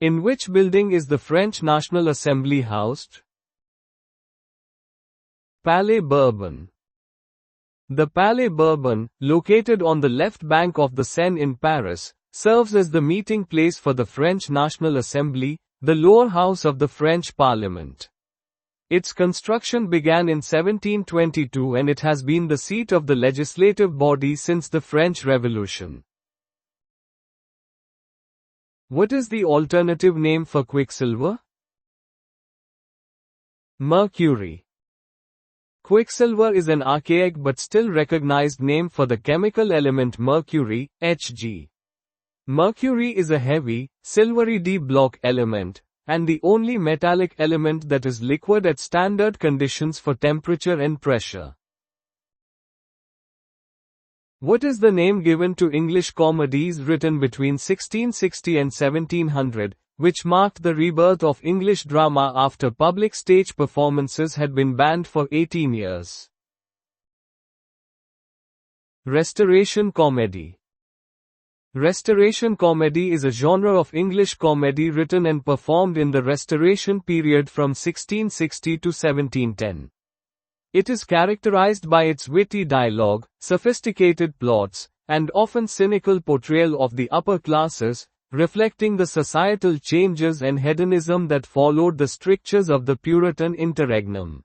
In which building is the French National Assembly housed? Palais Bourbon. The Palais Bourbon, located on the left bank of the Seine in Paris, serves as the meeting place for the French National Assembly, the lower house of the French Parliament. Its construction began in 1722 and it has been the seat of the legislative body since the French Revolution. What is the alternative name for quicksilver? Mercury. Quicksilver is an archaic but still recognized name for the chemical element mercury, Hg. Mercury is a heavy, silvery d-block element, and the only metallic element that is liquid at standard conditions for temperature and pressure. What is the name given to English comedies written between 1660 and 1700, which marked the rebirth of English drama after public stage performances had been banned for 18 years? Restoration comedy. Restoration comedy is a genre of English comedy written and performed in the Restoration period from 1660 to 1710. It is characterized by its witty dialogue, sophisticated plots, and often cynical portrayal of the upper classes, reflecting the societal changes and hedonism that followed the strictures of the Puritan interregnum.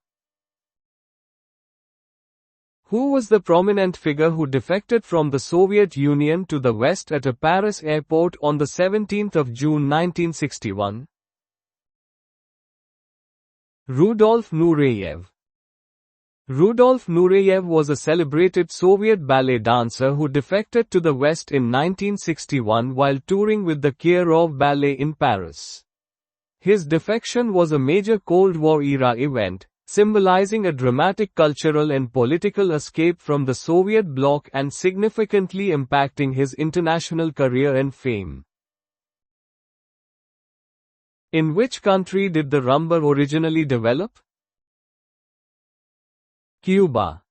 Who was the prominent figure who defected from the Soviet Union to the West at a Paris airport on the 17th of June 1961? Rudolf Nureyev. Rudolf Nureyev was a celebrated Soviet ballet dancer who defected to the West in 1961 while touring with the Kirov Ballet in Paris. His defection was a major Cold War-era event, symbolizing a dramatic cultural and political escape from the Soviet bloc and significantly impacting his international career and fame. In which country did the rumba originally develop? Cuba.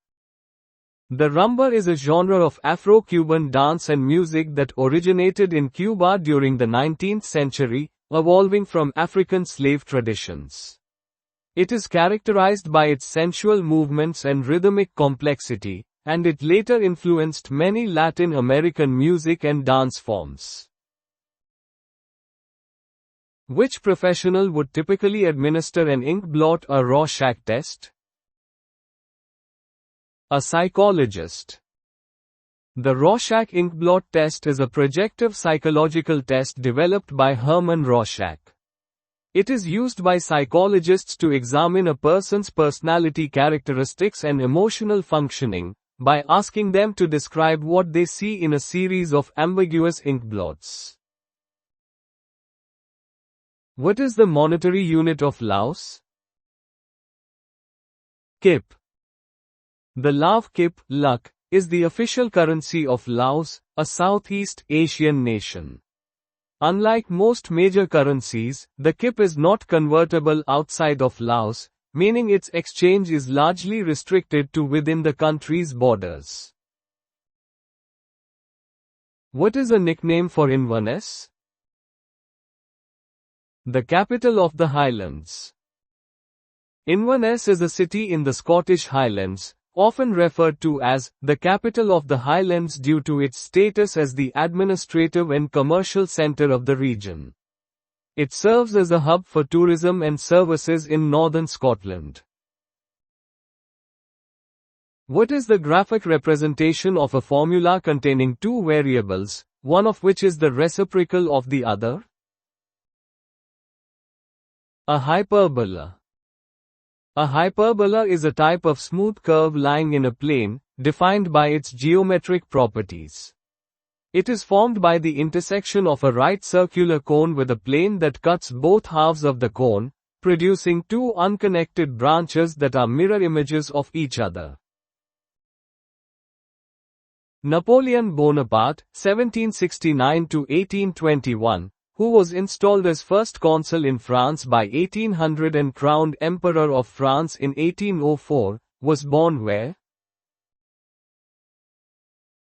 The rumba is a genre of Afro-Cuban dance and music that originated in Cuba during the 19th century, evolving from African slave traditions. It is characterized by its sensual movements and rhythmic complexity, and it later influenced many Latin American music and dance forms. Which professional would typically administer an ink blot or Rorschach test? A psychologist. The Rorschach inkblot test is a projective psychological test developed by Hermann Rorschach. It is used by psychologists to examine a person's personality characteristics and emotional functioning, by asking them to describe what they see in a series of ambiguous inkblots. What is the monetary unit of Laos? Kip. The Lao kip, lak, is the official currency of Laos, a Southeast Asian nation. Unlike most major currencies, the kip is not convertible outside of Laos, meaning its exchange is largely restricted to within the country's borders. What is a nickname for Inverness? The capital of the Highlands. Inverness is a city in the Scottish Highlands, often referred to as the capital of the Highlands due to its status as the administrative and commercial center of the region. It serves as a hub for tourism and services in northern Scotland. What is the graphic representation of a formula containing two variables, one of which is the reciprocal of the other? A hyperbola. A hyperbola is a type of smooth curve lying in a plane, defined by its geometric properties. It is formed by the intersection of a right circular cone with a plane that cuts both halves of the cone, producing two unconnected branches that are mirror images of each other. Napoleon Bonaparte, 1769 to 1821, who was installed as first consul in France by 1800 and crowned Emperor of France in 1804, was born where?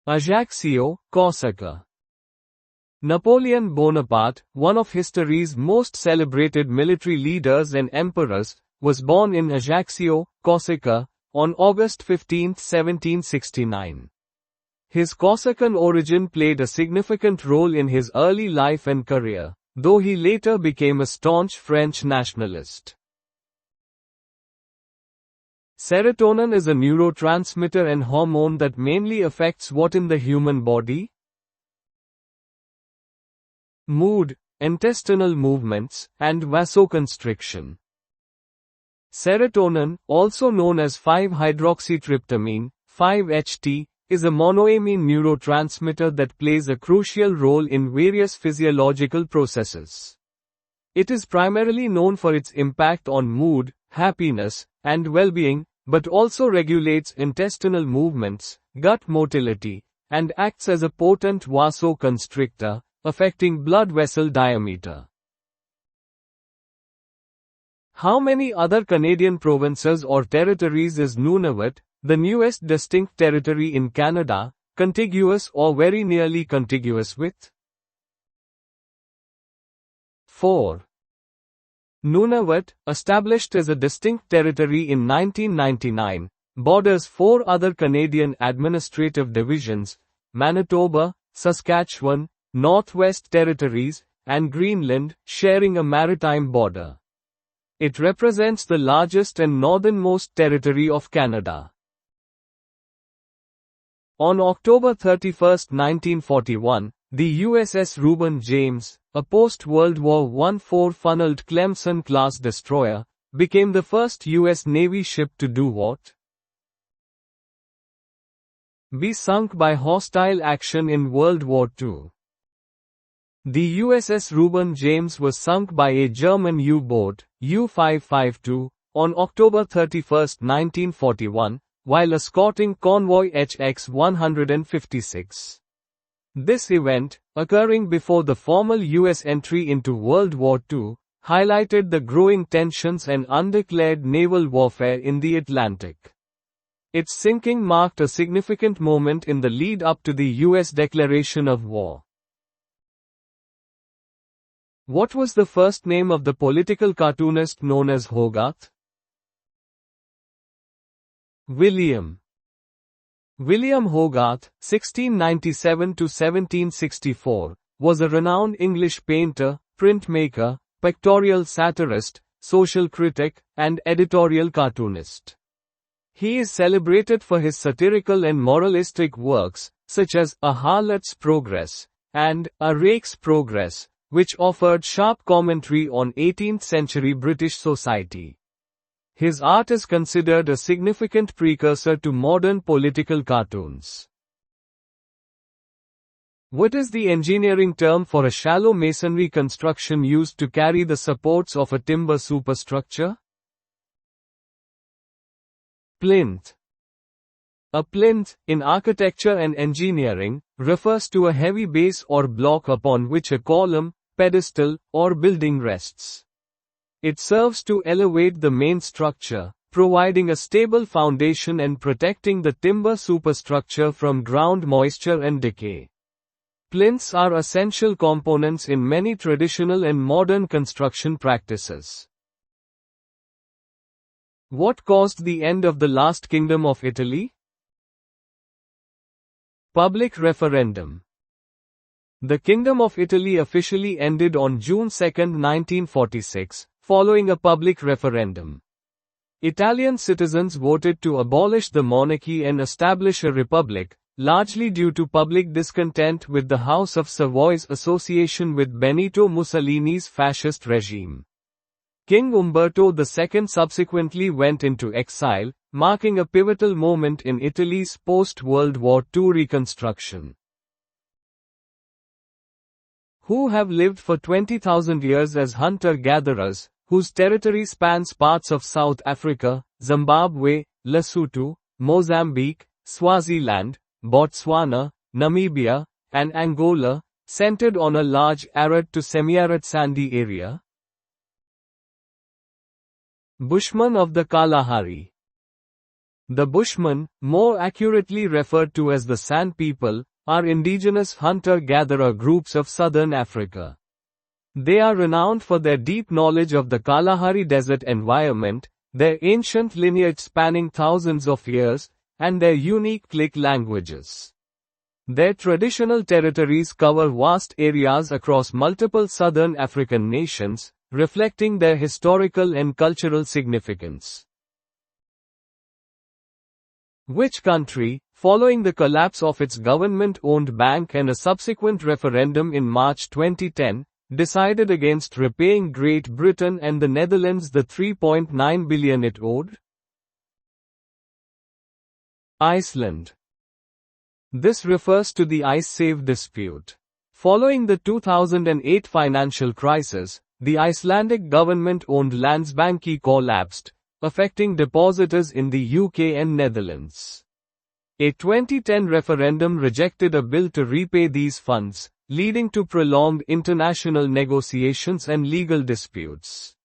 Ajaccio, Corsica. Napoleon Bonaparte, one of history's most celebrated military leaders and emperors, was born in Ajaccio, Corsica, on August 15, 1769. His Corsican origin played a significant role in his early life and career, though he later became a staunch French nationalist. Serotonin is a neurotransmitter and hormone that mainly affects what in the human body? Mood, intestinal movements, and vasoconstriction. Serotonin, also known as 5-hydroxytryptamine, 5-HT, is a monoamine neurotransmitter that plays a crucial role in various physiological processes. It is primarily known for its impact on mood, happiness, and well-being, but also regulates intestinal movements, gut motility, and acts as a potent vasoconstrictor, affecting blood vessel diameter. How many other Canadian provinces or territories is Nunavut, the newest distinct territory in Canada, contiguous or very nearly contiguous with? 4. Nunavut, established as a distinct territory in 1999, borders 4 other Canadian administrative divisions: Manitoba, Saskatchewan, Northwest Territories, and Greenland, sharing a maritime border. It represents the largest and northernmost territory of Canada. On October 31, 1941, the USS Reuben James, a post-World War I four-funneled Clemson-class destroyer, became the first U.S. Navy ship to do what? Be sunk by hostile action in World War II. The USS Reuben James was sunk by a German U-boat, U-552, on October 31, 1941, while escorting convoy HX-156. This event, occurring before the formal U.S. entry into World War II, highlighted the growing tensions and undeclared naval warfare in the Atlantic. Its sinking marked a significant moment in the lead-up to the U.S. declaration of war. What was the first name of the political cartoonist known as Hogarth? William Hogarth, 1697–1764, was a renowned English painter, printmaker, pictorial satirist, social critic, and editorial cartoonist. He is celebrated for his satirical and moralistic works, such as A Harlot's Progress and A Rake's Progress, which offered sharp commentary on 18th-century British society. His art is considered a significant precursor to modern political cartoons. What is the engineering term for a shallow masonry construction used to carry the supports of a timber superstructure? Plinth. A plinth, in architecture and engineering, refers to a heavy base or block upon which a column, pedestal, or building rests. It serves to elevate the main structure, providing a stable foundation and protecting the timber superstructure from ground moisture and decay. Plinths are essential components in many traditional and modern construction practices. What caused the end of the last kingdom of Italy? Public referendum. The Kingdom of Italy officially ended on June 2, 1946, following a public referendum. Italian citizens voted to abolish the monarchy and establish a republic, largely due to public discontent with the House of Savoy's association with Benito Mussolini's fascist regime. King Umberto II subsequently went into exile, marking a pivotal moment in Italy's post-World War II reconstruction. Who have lived for 20,000 years as hunter-gatherers, whose territory spans parts of South Africa, Zimbabwe, Lesotho, Mozambique, Swaziland, Botswana, Namibia, and Angola, centered on a large arid to semi-arid sandy area? Bushmen of the Kalahari. The Bushmen, more accurately referred to as the Sand People, are indigenous hunter-gatherer groups of southern Africa. They are renowned for their deep knowledge of the Kalahari Desert environment, their ancient lineage spanning thousands of years, and their unique click languages. Their traditional territories cover vast areas across multiple southern African nations, reflecting their historical and cultural significance. Which country, following the collapse of its government-owned bank and a subsequent referendum in March 2010, decided against repaying Great Britain and the Netherlands the $3.9 billion it owed? Iceland. This refers to the Icesave dispute. Following the 2008 financial crisis, the Icelandic government-owned Landsbanki collapsed, affecting depositors in the UK and Netherlands. A 2010 referendum rejected a bill to repay these funds, leading to prolonged international negotiations and legal disputes.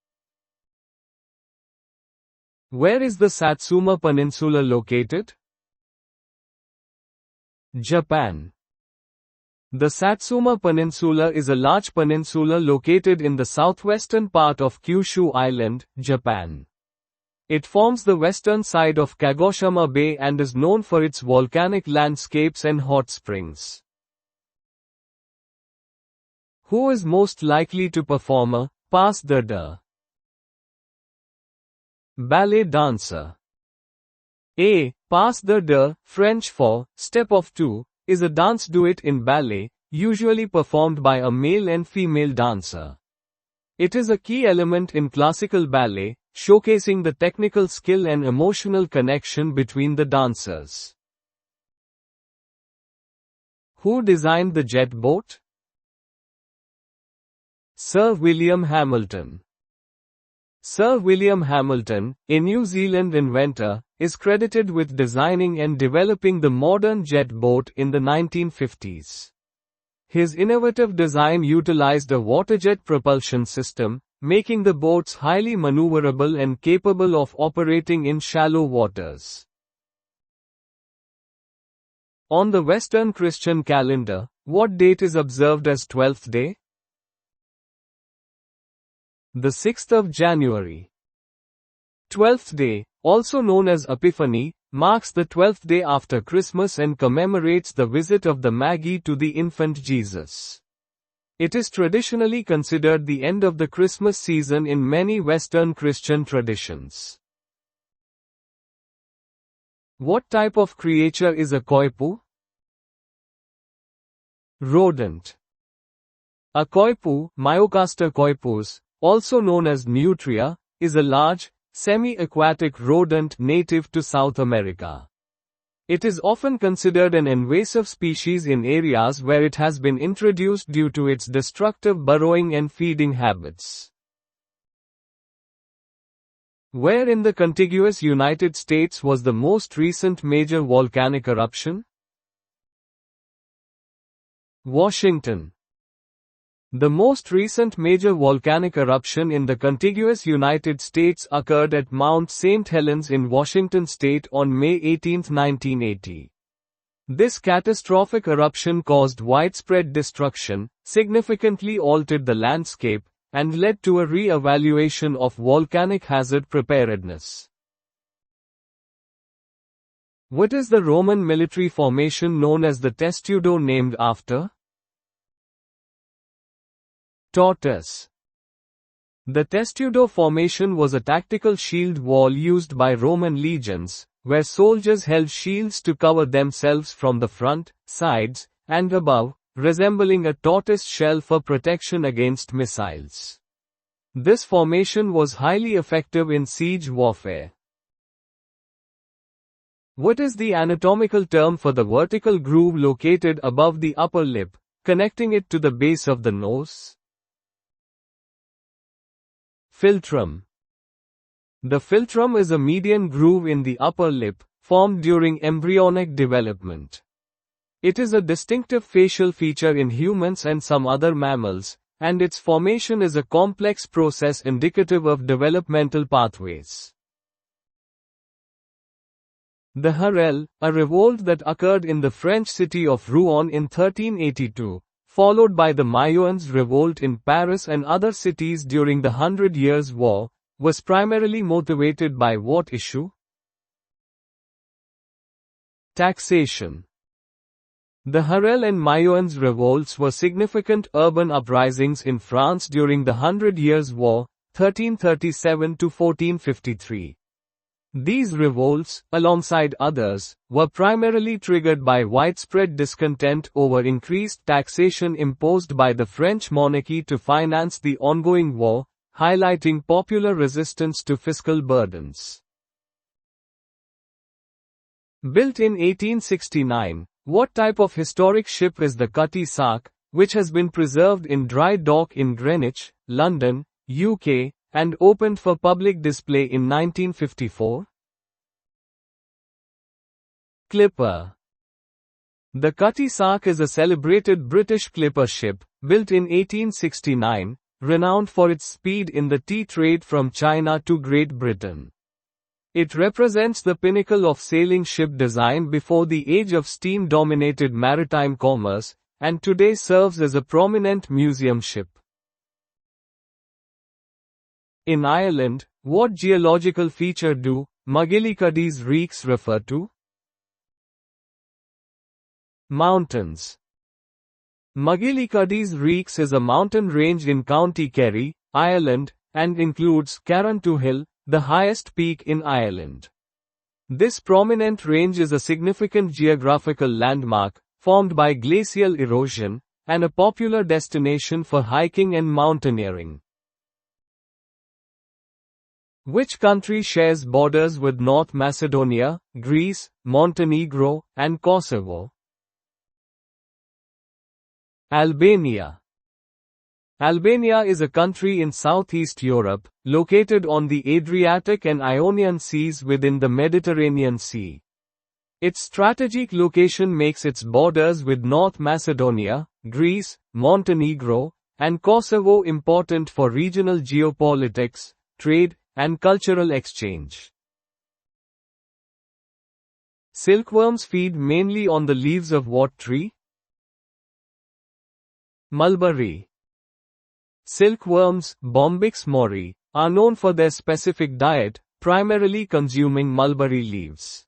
Where is the Satsuma Peninsula located? Japan. The Satsuma Peninsula is a large peninsula located in the southwestern part of Kyushu Island, Japan. It forms the western side of Kagoshima Bay and is known for its volcanic landscapes and hot springs. Who is most likely to perform a pas de deux? Ballet dancer. A pas de deux, French for step of two, is a dance duet in ballet, usually performed by a male and female dancer. It is a key element in classical ballet, showcasing the technical skill and emotional connection between the dancers. Who designed the jet boat? Sir William Hamilton. Sir William Hamilton, a New Zealand inventor, is credited with designing and developing the modern jet boat in the 1950s. His innovative design utilized a waterjet propulsion system, making the boats highly maneuverable and capable of operating in shallow waters. On the Western Christian calendar, what date is observed as 12th day? The 6th of January. 12th day, also known as Epiphany, marks the 12th day after Christmas and commemorates the visit of the Magi to the infant Jesus. It is traditionally considered the end of the Christmas season in many Western Christian traditions. What type of creature is a koipu? Rodent. A koipu, Myocastor koipus, also known as nutria, is a large, semi-aquatic rodent native to South America. It is often considered an invasive species in areas where it has been introduced due to its destructive burrowing and feeding habits. Where in the contiguous United States was the most recent major volcanic eruption? Washington. The most recent major volcanic eruption in the contiguous United States occurred at Mount St. Helens in Washington state on May 18, 1980. This catastrophic eruption caused widespread destruction, significantly altered the landscape, and led to a re-evaluation of volcanic hazard preparedness. What is the Roman military formation known as the testudo named after? Tortoise. The testudo formation was a tactical shield wall used by Roman legions, where soldiers held shields to cover themselves from the front, sides, and above, resembling a tortoise shell for protection against missiles. This formation was highly effective in siege warfare. What is the anatomical term for the vertical groove located above the upper lip, connecting it to the base of the nose? Philtrum. The philtrum is a median groove in the upper lip, formed during embryonic development. It is a distinctive facial feature in humans and some other mammals, and its formation is a complex process indicative of developmental pathways. The Harel, a revolt that occurred in the French city of Rouen in 1382, followed by the Mayans revolt in Paris and other cities during the Hundred Years' War, was primarily motivated by what issue? Taxation. The Harel and Mayans revolts were significant urban uprisings in France during the Hundred Years' War, 1337 to 1453. These revolts, alongside others, were primarily triggered by widespread discontent over increased taxation imposed by the French monarchy to finance the ongoing war, highlighting popular resistance to fiscal burdens. Built in 1869, what type of historic ship is the Cutty Sark, which has been preserved in dry dock in Greenwich, London, UK, and opened for public display in 1954? Clipper. The Cutty Sark is a celebrated British clipper ship, built in 1869, renowned for its speed in the tea trade from China to Great Britain. It represents the pinnacle of sailing ship design before the age of steam-dominated maritime commerce, and today serves as a prominent museum ship. In Ireland, what geological feature do McGillicuddy's reeks refer to? Mountains. McGillicuddy's reeks is a mountain range in County Kerry, Ireland, and includes Carrauntoohil, the highest peak in Ireland. This prominent range is a significant geographical landmark, formed by glacial erosion, and a popular destination for hiking and mountaineering. Which country shares borders with North Macedonia, Greece, Montenegro, and Kosovo? Albania. Albania is a country in Southeast Europe, located on the Adriatic and Ionian Seas within the Mediterranean Sea. Its strategic location makes its borders with North Macedonia, Greece, Montenegro, and Kosovo important for regional geopolitics, trade, and cultural exchange. Silkworms feed mainly on the leaves of what tree? Mulberry. Silkworms, Bombyx mori, are known for their specific diet, primarily consuming mulberry leaves.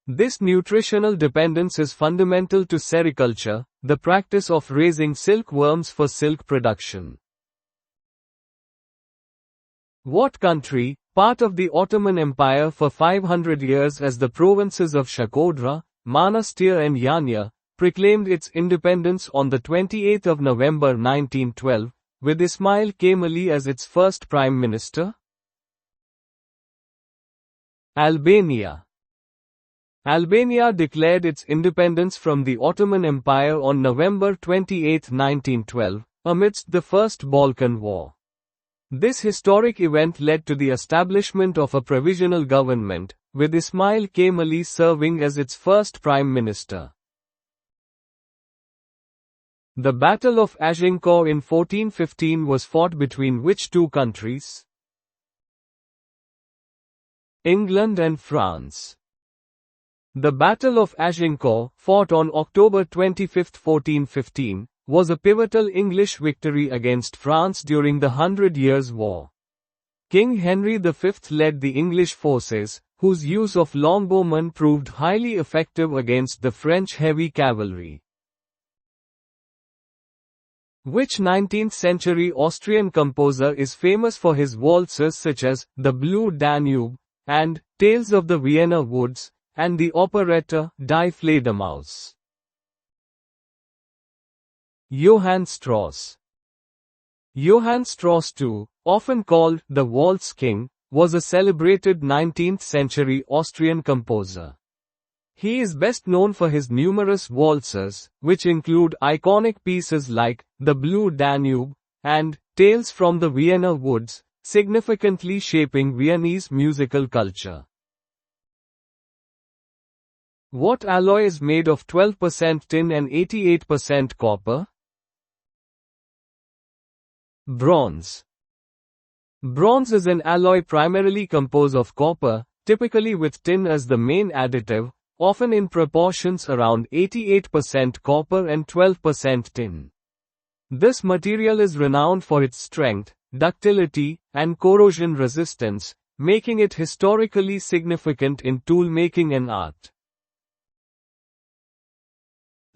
This nutritional dependence is fundamental to sericulture, the practice of raising silkworms for silk production. What country, part of the Ottoman Empire for 500 years as the provinces of Shakodra, Manastir and Yanya, proclaimed its independence on the 28th of November 1912, with Ismail Kemali as its first prime minister? Albania. Albania declared its independence from the Ottoman Empire on November 28, 1912, amidst the First Balkan War. This historic event led to the establishment of a provisional government, with Ismail Kemali serving as its first prime minister. The Battle of Agincourt in 1415 was fought between which two countries? England and France. The Battle of Agincourt, fought on October 25, 1415, was a pivotal English victory against France during the Hundred Years' War. King Henry V led the English forces, whose use of longbowmen proved highly effective against the French heavy cavalry. Which 19th-century Austrian composer is famous for his waltzes such as The Blue Danube, and Tales of the Vienna Woods, and the operetta Die Fledermaus? Johann Strauss. Johann Strauss II, often called the Waltz King, was a celebrated 19th-century Austrian composer. He is best known for his numerous waltzes, which include iconic pieces like The Blue Danube and Tales from the Vienna Woods, significantly shaping Viennese musical culture. What alloy is made of 12% tin and 88% copper? Bronze. Bronze is an alloy primarily composed of copper, typically with tin as the main additive, often in proportions around 88% copper and 12% tin. This material is renowned for its strength, ductility, and corrosion resistance, making it historically significant in tool-making and art.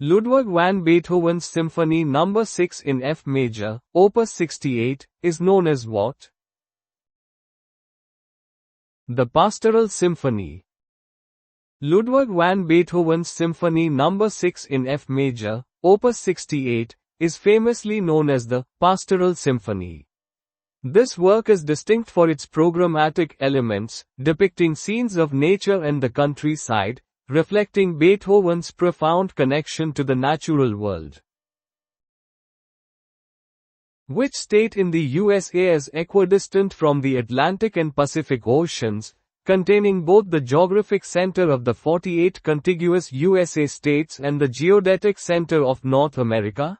Ludwig van Beethoven's Symphony No. 6 in F major, Opus 68, is known as what? The Pastoral Symphony. Ludwig van Beethoven's Symphony No. 6 in F major, Opus 68, is famously known as the Pastoral Symphony. This work is distinct for its programmatic elements, depicting scenes of nature and the countryside, reflecting Beethoven's profound connection to the natural world. Which state in the USA is equidistant from the Atlantic and Pacific Oceans, containing both the geographic center of the 48 contiguous USA states and the geodetic center of North America?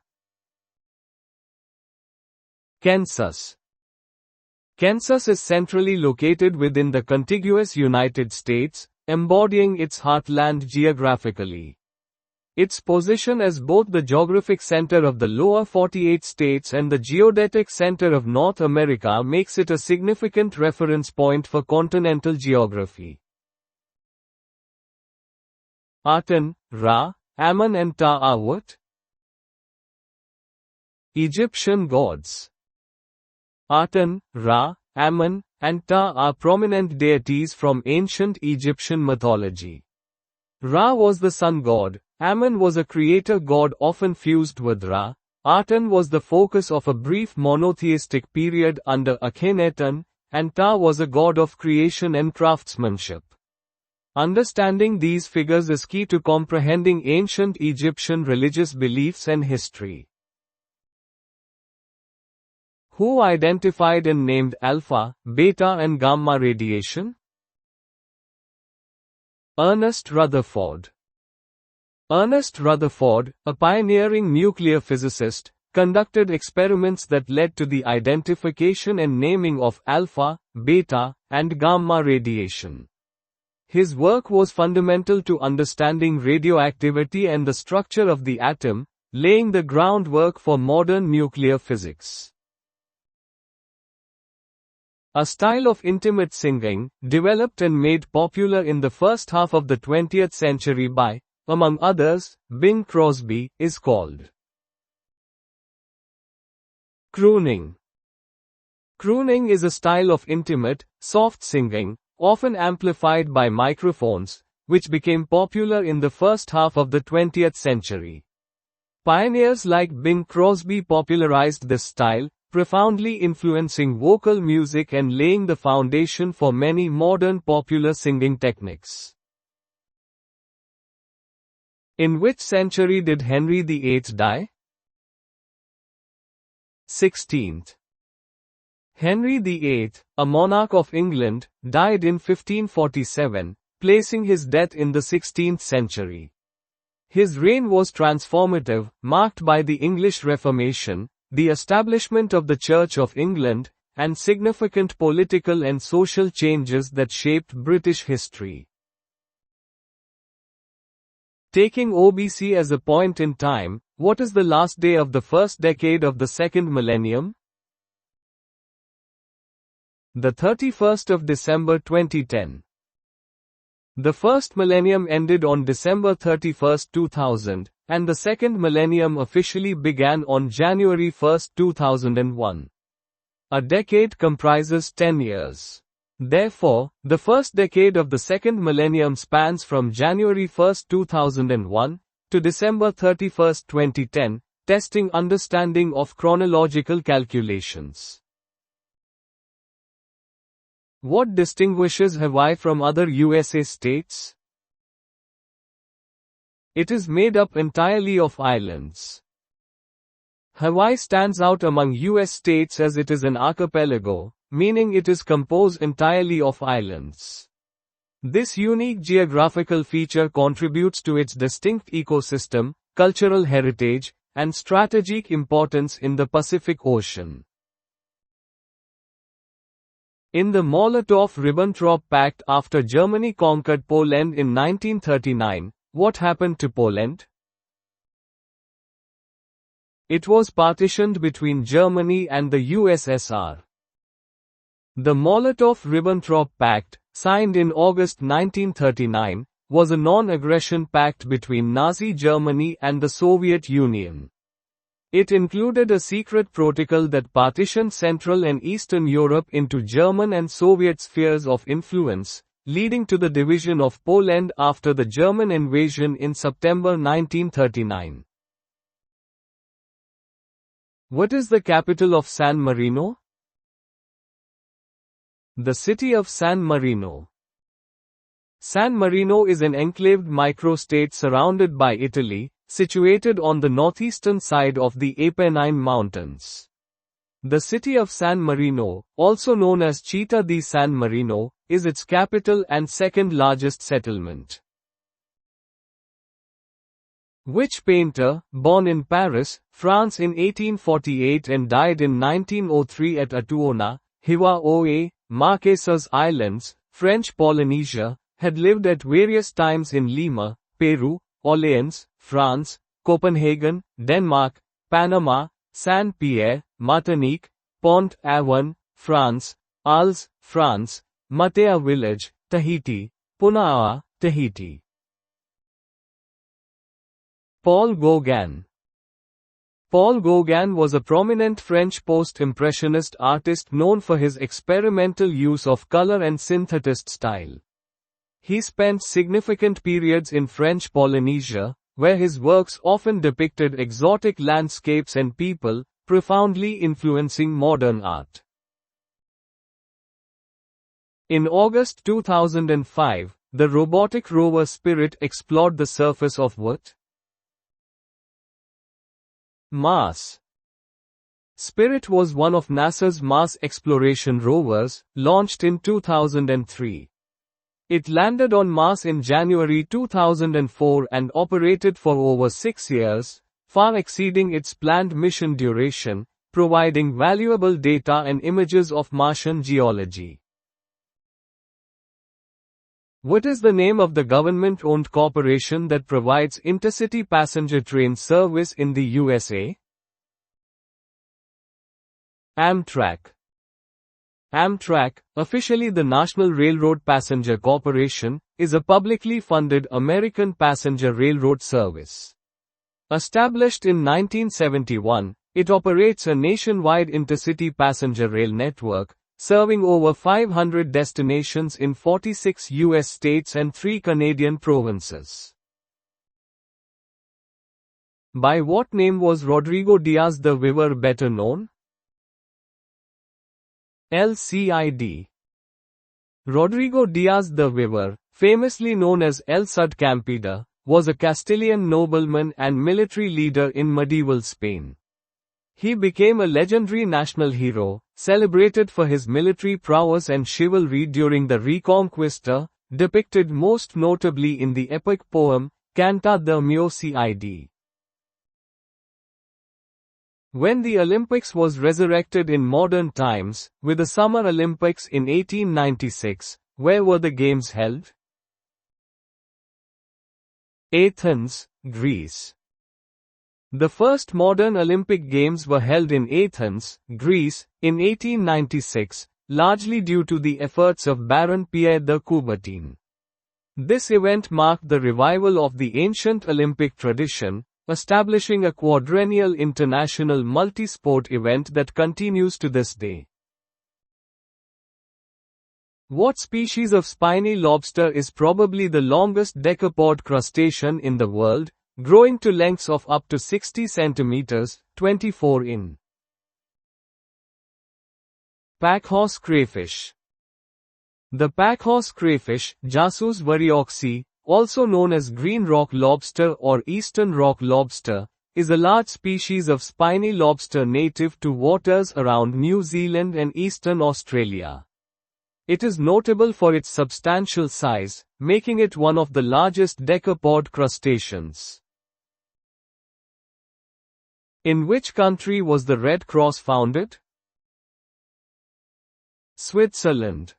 Kansas. Kansas is centrally located within the contiguous United States, embodying its heartland geographically. Its position as both the geographic center of the lower 48 states and the geodetic center of North America makes it a significant reference point for continental geography. Aten, Ra, Ammon and Ta are what? Egyptian gods. Aten, Ra, Ammon, and Ta are prominent deities from ancient Egyptian mythology. Ra was the sun god, Ammon was a creator god often fused with Ra, Aten was the focus of a brief monotheistic period under Akhenaten, and Ta was a god of creation and craftsmanship. Understanding these figures is key to comprehending ancient Egyptian religious beliefs and history. Who identified and named alpha, beta and gamma radiation? Ernest Rutherford. Ernest Rutherford, a pioneering nuclear physicist, conducted experiments that led to the identification and naming of alpha, beta, and gamma radiation. His work was fundamental to understanding radioactivity and the structure of the atom, laying the groundwork for modern nuclear physics. A style of intimate singing, developed and made popular in the first half of the 20th century by, among others, Bing Crosby, is called crooning. Crooning is a style of intimate, soft singing, often amplified by microphones, which became popular in the first half of the 20th century. Pioneers like Bing Crosby popularized this style, profoundly influencing vocal music and laying the foundation for many modern popular singing techniques. In which century did Henry VIII die? 16th. Henry VIII, a monarch of England, died in 1547, placing his death in the 16th century. His reign was transformative, marked by the English Reformation, the establishment of the Church of England, and significant political and social changes that shaped British history. Taking OBC as a point in time, what is the last day of the first decade of the second millennium? The 31st of December 2010. The first millennium ended on December 31, 2000, and the second millennium officially began on January 1, 2001. A decade comprises 10 years. Therefore, the first decade of the second millennium spans from January 1, 2001, to December 31, 2010, testing understanding of chronological calculations. What distinguishes Hawaii from other USA states? It is made up entirely of islands. Hawaii stands out among US states as it is an archipelago, meaning it is composed entirely of islands. This unique geographical feature contributes to its distinct ecosystem, cultural heritage, and strategic importance in the Pacific Ocean. In the Molotov-Ribbentrop Pact after Germany conquered Poland in 1939, what happened to Poland? It was partitioned between Germany and the USSR. The Molotov-Ribbentrop Pact, signed in August 1939, was a non-aggression pact between Nazi Germany and the Soviet Union. It included a secret protocol that partitioned Central and Eastern Europe into German and Soviet spheres of influence, leading to the division of Poland after the German invasion in September 1939. What is the capital of San Marino? The city of San Marino. San Marino is an enclaved microstate surrounded by Italy, situated on the northeastern side of the Apennine Mountains. The city of San Marino, also known as Città di San Marino, is its capital and second largest settlement. Which painter, born in Paris, France in 1848 and died in 1903 at Atuona, Hiwa-Oe, Marquesas Islands, French Polynesia, had lived at various times in Lima, Peru, Orleans, France, Copenhagen, Denmark, Panama, Saint-Pierre, Martinique, Pont-Aven, France, Arles, France, Matea Village, Tahiti, Punaaha, Tahiti. Paul Gauguin. Paul Gauguin was a prominent French post-impressionist artist known for his experimental use of color and synthetist style. He spent significant periods in French Polynesia, where his works often depicted exotic landscapes and people, profoundly influencing modern art. In August 2005, the robotic rover Spirit explored the surface of what? Mars. Spirit was one of NASA's Mars exploration rovers, launched in 2003. It landed on Mars in January 2004 and operated for over 6 years, far exceeding its planned mission duration, providing valuable data and images of Martian geology. What is the name of the government-owned corporation that provides intercity passenger train service in the USA? Amtrak. Amtrak, officially the National Railroad Passenger Corporation, is a publicly funded American passenger railroad service. Established in 1971, it operates a nationwide intercity passenger rail network, serving over 500 destinations in 46 U.S. states and 3 Canadian provinces. By what name was Rodrigo Diaz de Vivar better known? LCID. Rodrigo Diaz de Vivar, famously known as El Cid Campida, was a Castilian nobleman and military leader in medieval Spain. He became a legendary national hero, celebrated for his military prowess and chivalry during the Reconquista, depicted most notably in the epic poem, Canta de Mio Cid. When the Olympics was resurrected in modern times, with the Summer Olympics in 1896, where were the games held? Athens, Greece. The first modern Olympic Games were held in Athens, Greece, in 1896, largely due to the efforts of Baron Pierre de Coubertin. This event marked the revival of the ancient Olympic tradition, establishing a quadrennial international multi-sport event that continues to this day. What species of spiny lobster is probably the longest decapod crustacean in the world, growing to lengths of up to 60 centimeters, 24 in. Packhorse crayfish. The packhorse crayfish, Jasus varioxi, also known as green rock lobster or eastern rock lobster, is a large species of spiny lobster native to waters around New Zealand and eastern Australia. It is notable for its substantial size, making it one of the largest decapod crustaceans. In which country was the Red Cross founded? Switzerland.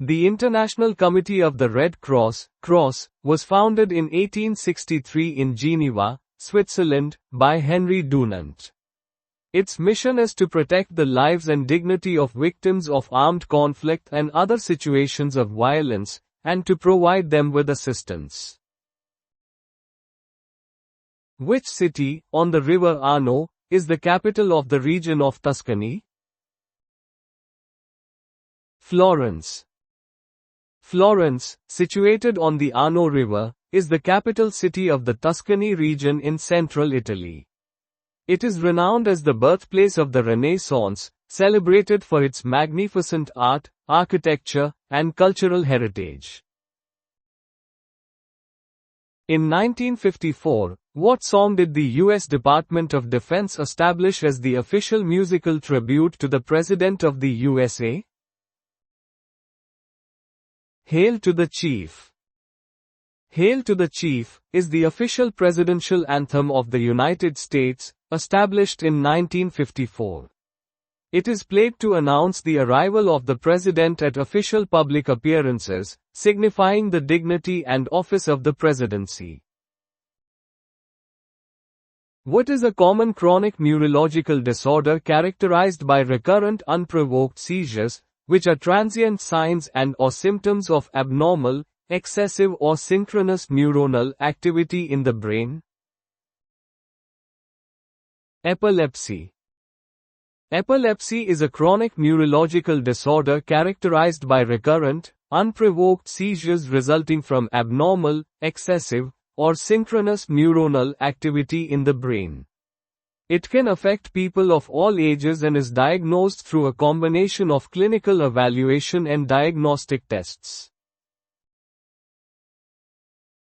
The International Committee of the Red Cross, CROSS, was founded in 1863 in Geneva, Switzerland, by Henry Dunant. Its mission is to protect the lives and dignity of victims of armed conflict and other situations of violence, and to provide them with assistance. Which city, on the river Arno, is the capital of the region of Tuscany? Florence. Florence, situated on the Arno River, is the capital city of the Tuscany region in central Italy. It is renowned as the birthplace of the Renaissance, celebrated for its magnificent art, architecture, and cultural heritage. In 1954, what song did the U.S. Department of Defense establish as the official musical tribute to the President of the USA? Hail to the Chief. Hail to the Chief is the official presidential anthem of the United States, established in 1954. It is played to announce the arrival of the President at official public appearances, signifying the dignity and office of the presidency. What is a common chronic neurological disorder characterized by recurrent unprovoked seizures, which are transient signs and/or symptoms of abnormal, excessive or synchronous neuronal activity in the brain? Epilepsy. Epilepsy is a chronic neurological disorder characterized by recurrent, unprovoked seizures resulting from abnormal, excessive, or synchronous neuronal activity in the brain. It can affect people of all ages and is diagnosed through a combination of clinical evaluation and diagnostic tests.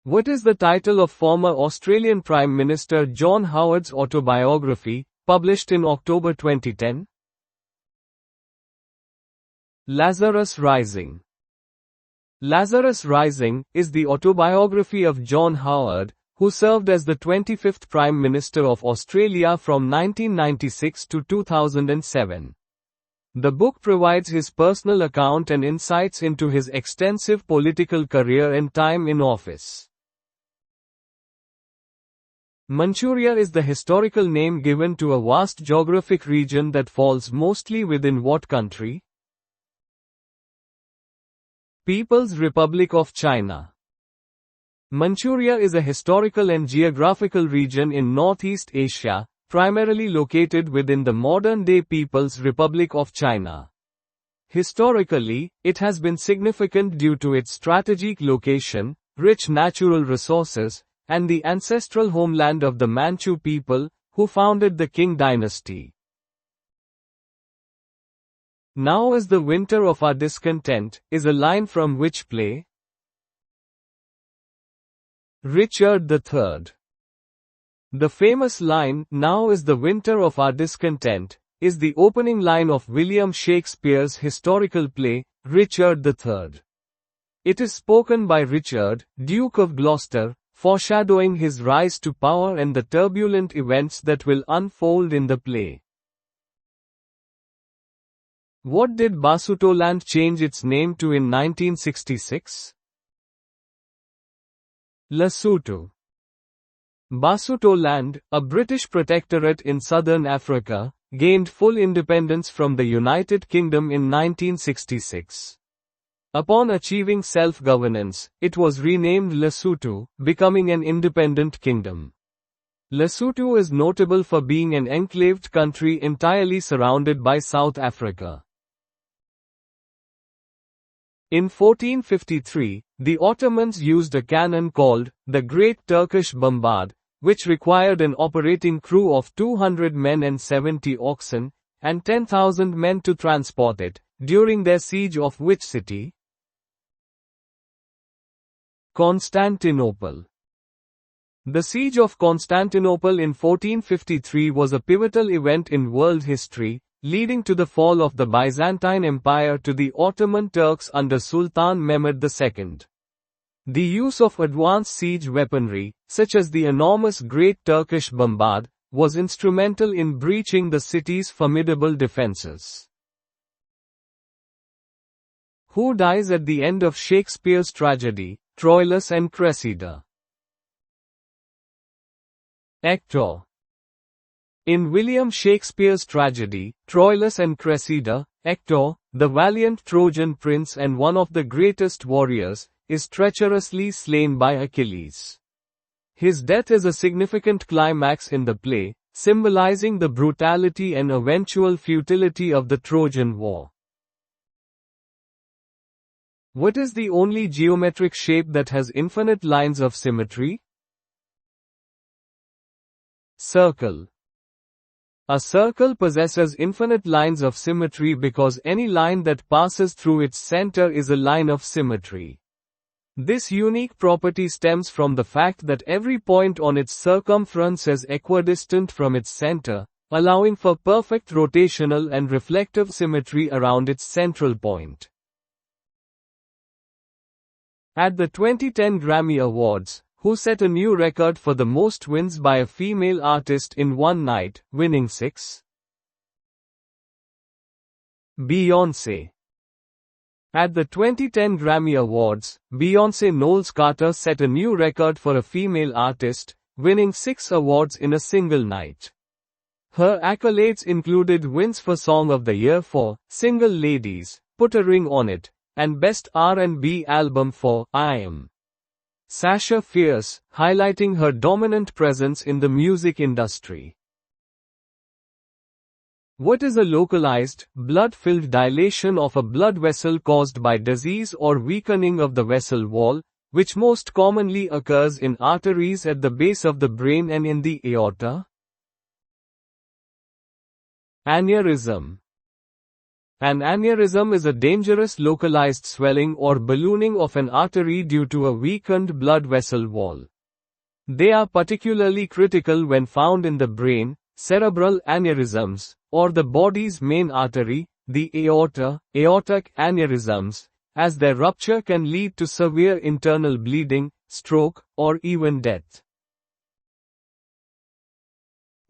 What is the title of former Australian Prime Minister John Howard's autobiography, published in October 2010? Lazarus Rising. Lazarus Rising is the autobiography of John Howard, who served as the 25th Prime Minister of Australia from 1996 to 2007. The book provides his personal account and insights into his extensive political career and time in office. Manchuria is the historical name given to a vast geographic region that falls mostly within what country? People's Republic of China. Manchuria is a historical and geographical region in Northeast Asia, primarily located within the modern-day People's Republic of China. Historically, it has been significant due to its strategic location, rich natural resources, and the ancestral homeland of the Manchu people, who founded the Qing dynasty. "Now is the winter of our discontent" is a line from which play? Richard III. The famous line, "Now is the winter of our discontent," is the opening line of William Shakespeare's historical play, Richard III. It is spoken by Richard, Duke of Gloucester, foreshadowing his rise to power and the turbulent events that will unfold in the play. What did Basutoland change its name to in 1966? Lesotho. Basutoland, a British protectorate in southern Africa, gained full independence from the United Kingdom in 1966. Upon achieving self-governance, it was renamed Lesotho, becoming an independent kingdom. Lesotho is notable for being an enclaved country entirely surrounded by South Africa. In 1453, the Ottomans used a cannon called the Great Turkish Bombard, which required an operating crew of 200 men and 70 oxen, and 10,000 men to transport it, during their siege of which city? Constantinople. The siege of Constantinople in 1453 was a pivotal event in world history, leading to the fall of the Byzantine Empire to the Ottoman Turks under Sultan Mehmed II. The use of advanced siege weaponry, such as the enormous Great Turkish Bombard, was instrumental in breaching the city's formidable defenses. who dies at the end of Shakespeare's tragedy, Troilus and Cressida. Actor. In William Shakespeare's tragedy, Troilus and Cressida, Hector, the valiant Trojan prince and one of the greatest warriors, is treacherously slain by Achilles. His death is a significant climax in the play, symbolizing the brutality and eventual futility of the Trojan War. What is the only geometric shape that has infinite lines of symmetry? Circle. A circle possesses infinite lines of symmetry because any line that passes through its center is a line of symmetry. This unique property stems from the fact that every point on its circumference is equidistant from its center, allowing for perfect rotational and reflective symmetry around its central point. At the 2010 Grammy Awards, who set a new record for the most wins by a female artist in one night, winning 6? Beyoncé. At the 2010 Grammy Awards, Beyoncé Knowles Carter set a new record for a female artist, winning 6 awards in a single night. Her accolades included wins for Song of the Year for Single Ladies, Put a Ring on It, and Best R&B Album for I Am. Sasha Fierce, highlighting her dominant presence in the music industry. What is a localized, blood-filled dilation of a blood vessel caused by disease or weakening of the vessel wall, which most commonly occurs in arteries at the base of the brain and in the aorta? Aneurysm. An aneurysm is a dangerous localized swelling or ballooning of an artery due to a weakened blood vessel wall. They are particularly critical when found in the brain, cerebral aneurysms, or the body's main artery, the aorta, aortic aneurysms, as their rupture can lead to severe internal bleeding, stroke, or even death.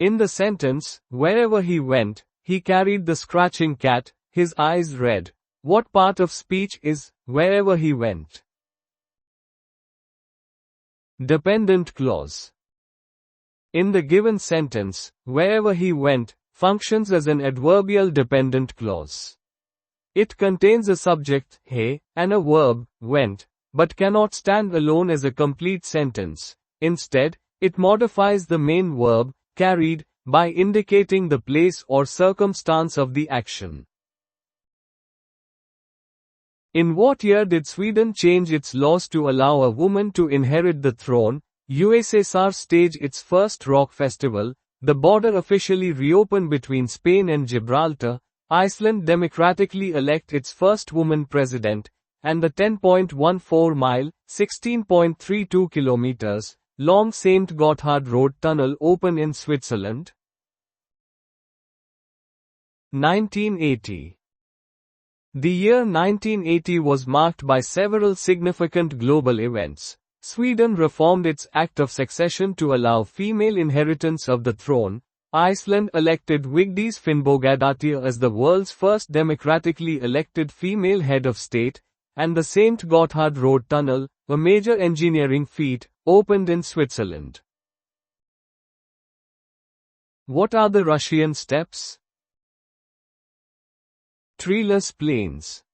In the sentence, wherever he went, he carried the scratching cat, his eyes red. What part of speech is, wherever he went? Dependent clause. In the given sentence, wherever he went, functions as an adverbial dependent clause. It contains a subject, he, and a verb, went, but cannot stand alone as a complete sentence. Instead, it modifies the main verb, carried, by indicating the place or circumstance of the action. In what year did Sweden change its laws to allow a woman to inherit the throne? USSR stage its first rock festival, the border officially reopened between Spain and Gibraltar, Iceland democratically elect its first woman president, and the 10.14-mile, 16.32 kilometers, long St. Gotthard Road tunnel open in Switzerland. 1980. The year 1980 was marked by several significant global events. Sweden reformed its Act of Succession to allow female inheritance of the throne. Iceland elected Vigdís Finnbogadóttir as the world's first democratically elected female head of state, and the St. Gotthard Road tunnel, a major engineering feat, opened in Switzerland. What are the Russian steppes? Treeless plains.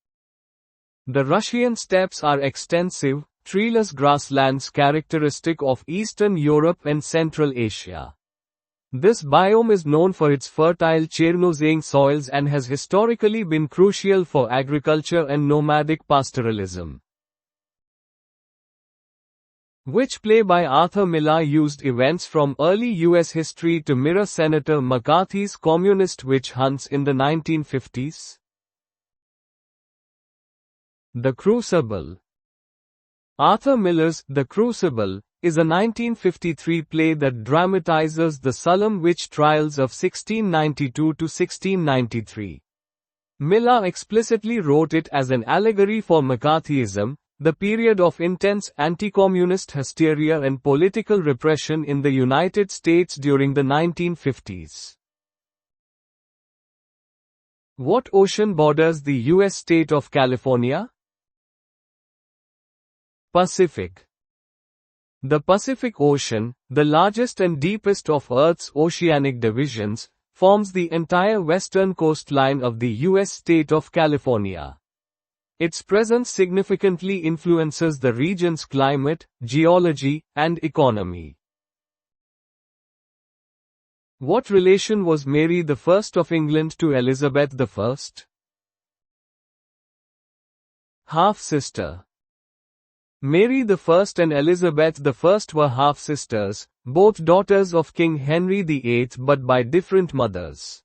The Russian steppes are extensive, treeless grasslands characteristic of Eastern Europe and Central Asia. This biome is known for its fertile Chernozem soils and has historically been crucial for agriculture and nomadic pastoralism. Which play by Arthur Miller used events from early U.S. history to mirror Senator McCarthy's communist witch hunts in the 1950s? The Crucible. Arthur Miller's The Crucible is a 1953 play that dramatizes the solemn witch trials of 1692 to 1693. Miller explicitly wrote it as an allegory for McCarthyism, the period of intense anti-communist hysteria and political repression in the United States during the 1950s. What ocean borders the U.S. state of California? Pacific. The Pacific Ocean, the largest and deepest of Earth's oceanic divisions, forms the entire western coastline of the U.S. state of California. Its presence significantly influences the region's climate, geology, and economy. What relation was Mary I of England to Elizabeth I? Half-sister. Mary I and Elizabeth I were half-sisters, both daughters of King Henry VIII but by different mothers.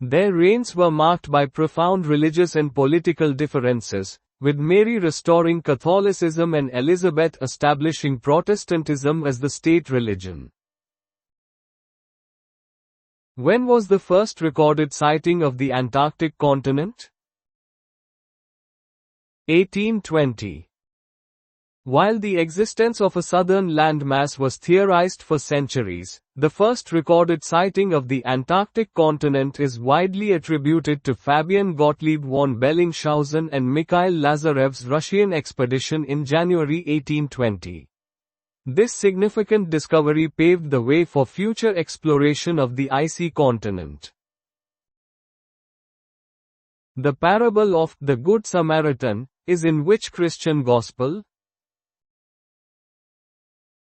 Their reigns were marked by profound religious and political differences, with Mary restoring Catholicism and Elizabeth establishing Protestantism as the state religion. When was the first recorded sighting of the Antarctic continent? 1820. While the existence of a southern landmass was theorized for centuries, the first recorded sighting of the Antarctic continent is widely attributed to Fabian Gottlieb von Bellingshausen and Mikhail Lazarev's Russian expedition in January 1820. This significant discovery paved the way for future exploration of the icy continent. The parable of the Good Samaritan is in which Christian Gospel?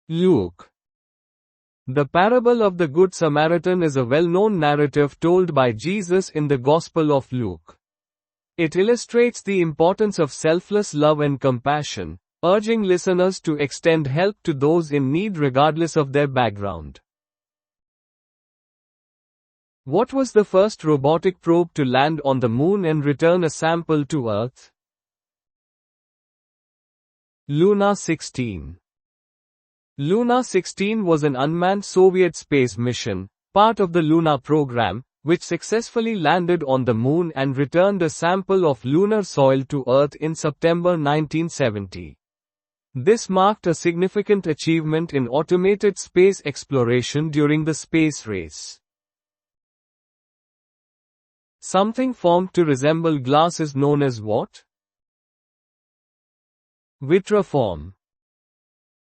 Luke. The parable of the Good Samaritan is a well-known narrative told by Jesus in the Gospel of Luke. It illustrates the importance of selfless love and compassion, urging listeners to extend help to those in need regardless of their background. What was the first robotic probe to land on the Moon and return a sample to Earth? Luna 16. Luna 16 was an unmanned Soviet space mission, part of the Luna program, which successfully landed on the Moon and returned a sample of lunar soil to Earth in September 1970. This marked a significant achievement in automated space exploration during the space race. Something formed to resemble glass is known as what? Vitriform.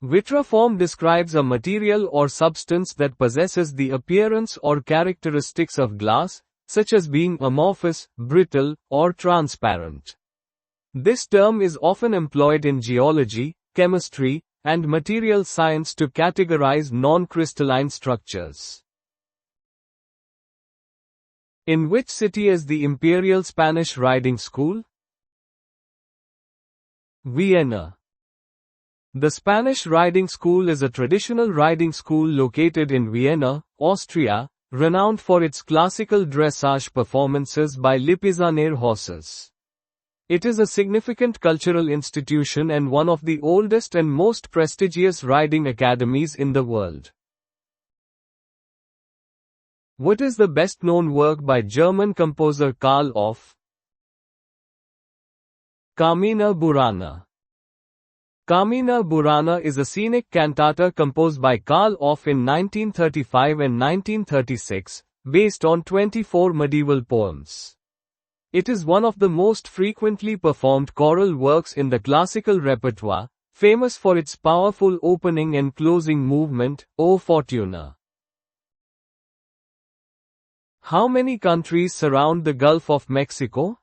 Vitriform describes a material or substance that possesses the appearance or characteristics of glass, such as being amorphous, brittle, or transparent. This term is often employed in geology, chemistry, and material science to categorize non-crystalline structures. In which city is the Imperial Spanish Riding School? Vienna. The Spanish Riding School is a traditional riding school located in Vienna, Austria, renowned for its classical dressage performances by Lipizzaner horses. It is a significant cultural institution and one of the oldest and most prestigious riding academies in the world. What is the best-known work by German composer Karl Orff? Carmina Burana. Carmina Burana is a scenic cantata composed by Karl Orff in 1935 and 1936, based on 24 medieval poems. It is one of the most frequently performed choral works in the classical repertoire, famous for its powerful opening and closing movement, O Fortuna. How many countries surround the Gulf of Mexico?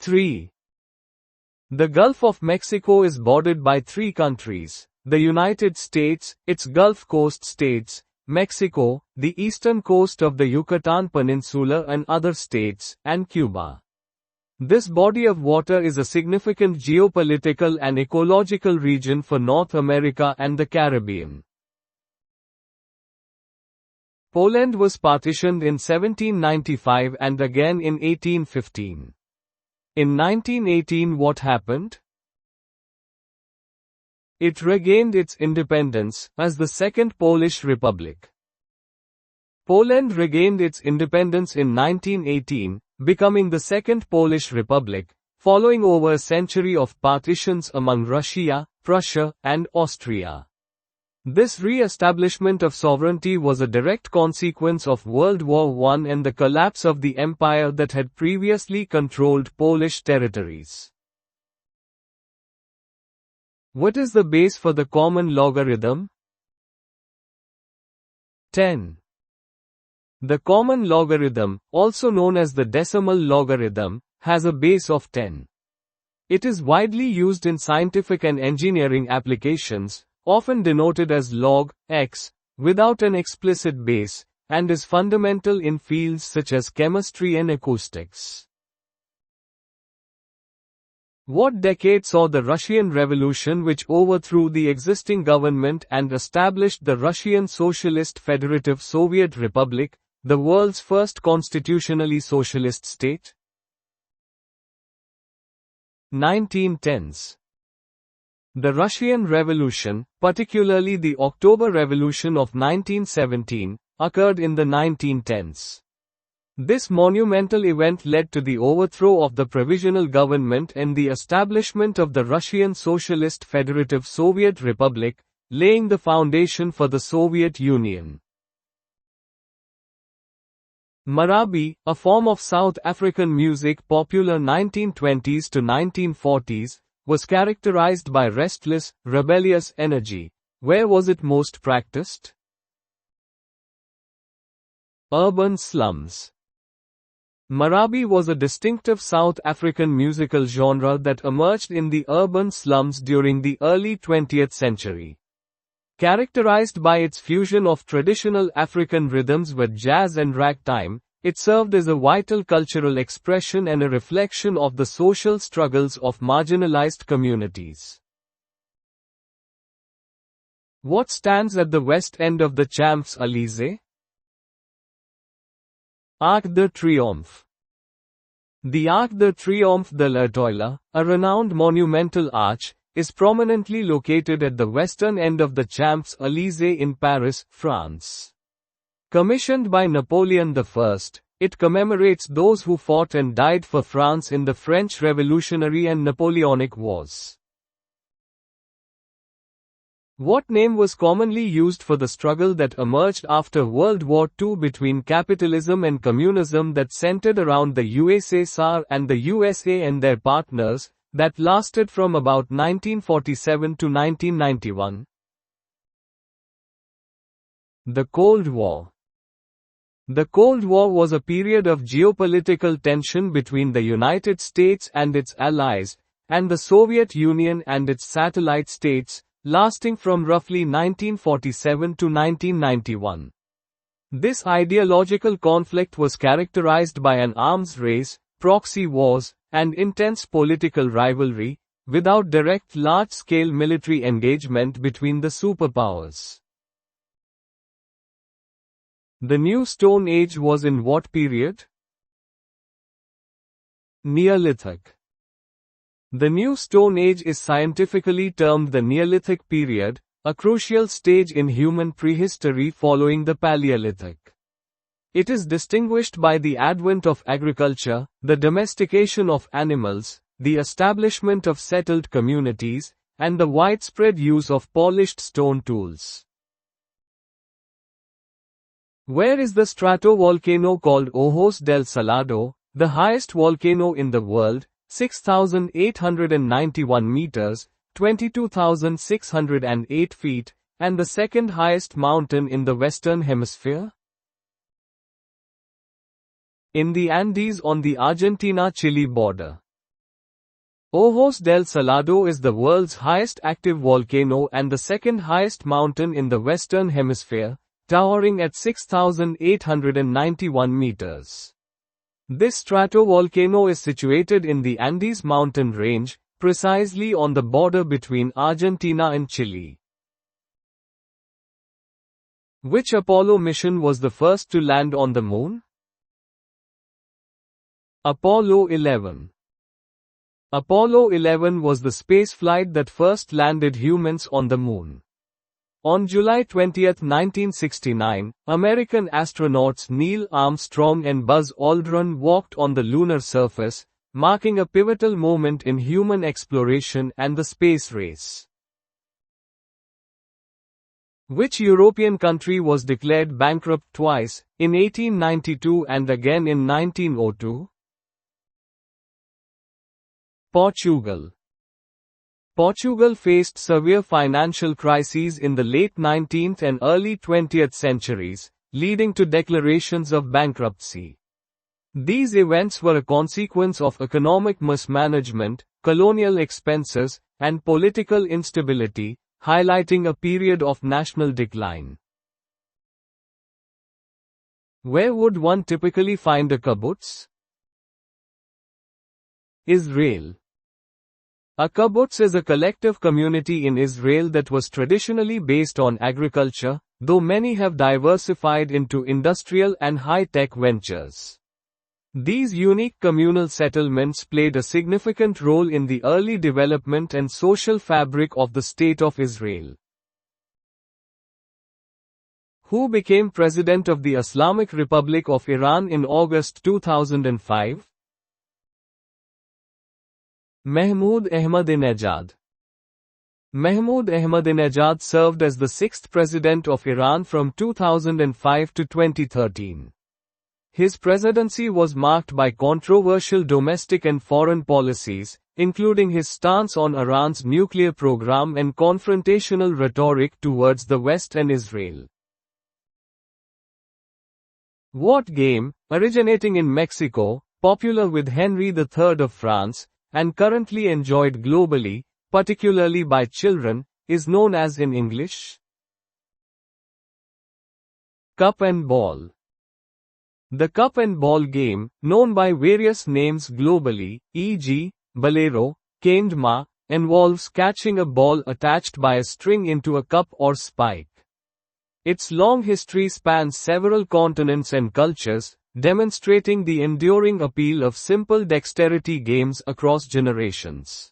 3. The Gulf of Mexico is bordered by 3 countries: the United States, its Gulf Coast states, Mexico, the eastern coast of the Yucatan Peninsula and other states, and Cuba. This body of water is a significant geopolitical and ecological region for North America and the Caribbean. Poland was partitioned in 1795 and again in 1815. In 1918, what happened? It regained its independence as the Second Polish Republic. Poland regained its independence in 1918, becoming the Second Polish Republic, following over a century of partitions among Russia, Prussia, and Austria. This re-establishment of sovereignty was a direct consequence of World War I and the collapse of the empire that had previously controlled Polish territories. What is the base for the common logarithm? 10. The common logarithm, also known as the decimal logarithm, has a base of 10. It is widely used in scientific and engineering applications, often denoted as log x, without an explicit base, and is fundamental in fields such as chemistry and acoustics. What decade saw the Russian Revolution, which overthrew the existing government and established the Russian Socialist Federative Soviet Republic, the world's first constitutionally socialist state? 1910s. The Russian Revolution, particularly the October Revolution of 1917, occurred in the 1910s. This monumental event led to the overthrow of the provisional government and the establishment of the Russian Socialist Federative Soviet Republic, laying the foundation for the Soviet Union. Marabi, a form of South African music popular 1920s to 1940s, was characterized by restless, rebellious energy. Where was it most practiced? Urban slums. Marabi was a distinctive South African musical genre that emerged in the urban slums during the early 20th century. Characterized by its fusion of traditional African rhythms with jazz and ragtime, it served as a vital cultural expression and a reflection of the social struggles of marginalized communities. What stands at the west end of the Champs-Élysées? Arc de Triomphe. The Arc de Triomphe de l'Étoile, a renowned monumental arch, is prominently located at the western end of the Champs-Élysées in Paris, France. Commissioned by Napoleon I, it commemorates those who fought and died for France in the French Revolutionary and Napoleonic Wars. What name was commonly used for the struggle that emerged after World War II between capitalism and communism that centered around the USSR and the USA and their partners, that lasted from about 1947 to 1991? The Cold War. The Cold War was a period of geopolitical tension between the United States and its allies, and the Soviet Union and its satellite states, lasting from roughly 1947 to 1991. This ideological conflict was characterized by an arms race, proxy wars, and intense political rivalry, without direct large-scale military engagement between the superpowers. The New Stone Age was in what period? Neolithic. The New Stone Age is scientifically termed the Neolithic period, a crucial stage in human prehistory following the Paleolithic. It is distinguished by the advent of agriculture, the domestication of animals, the establishment of settled communities, and the widespread use of polished stone tools. Where is the stratovolcano called Ojos del Salado, the highest volcano in the world, 6,891 meters, 22,608 feet, and the second highest mountain in the Western Hemisphere? In the Andes on the Argentina-Chile border. Ojos del Salado is the world's highest active volcano and the second highest mountain in the Western Hemisphere, towering at 6,891 meters. This stratovolcano is situated in the Andes mountain range, precisely on the border between Argentina and Chile. Which Apollo mission was the first to land on the moon? Apollo 11. Apollo 11 was the spaceflight that first landed humans on the moon. On July 20, 1969, American astronauts Neil Armstrong and Buzz Aldrin walked on the lunar surface, marking a pivotal moment in human exploration and the space race. Which European country was declared bankrupt twice, in 1892 and again in 1902? Portugal. Portugal faced severe financial crises in the late 19th and early 20th centuries, leading to declarations of bankruptcy. These events were a consequence of economic mismanagement, colonial expenses, and political instability, highlighting a period of national decline. Where would one typically find a kibbutz? Israel. A kibbutz is a collective community in Israel that was traditionally based on agriculture, though many have diversified into industrial and high-tech ventures. These unique communal settlements played a significant role in the early development and social fabric of the State of Israel. Who became President of the Islamic Republic of Iran in August 2005? Mahmoud Ahmadinejad. Mahmoud Ahmadinejad served as the sixth President of Iran from 2005 to 2013. His presidency was marked by controversial domestic and foreign policies, including his stance on Iran's nuclear program and confrontational rhetoric towards the West and Israel. What game, originating in Mexico, popular with Henry III of France, and currently enjoyed globally, particularly by children, is known as in English? Cup and ball. The cup and ball game, known by various names globally, e.g., bolero, kendama, involves catching a ball attached by a string into a cup or spike. Its long history spans several continents and cultures, demonstrating the enduring appeal of simple dexterity games across generations.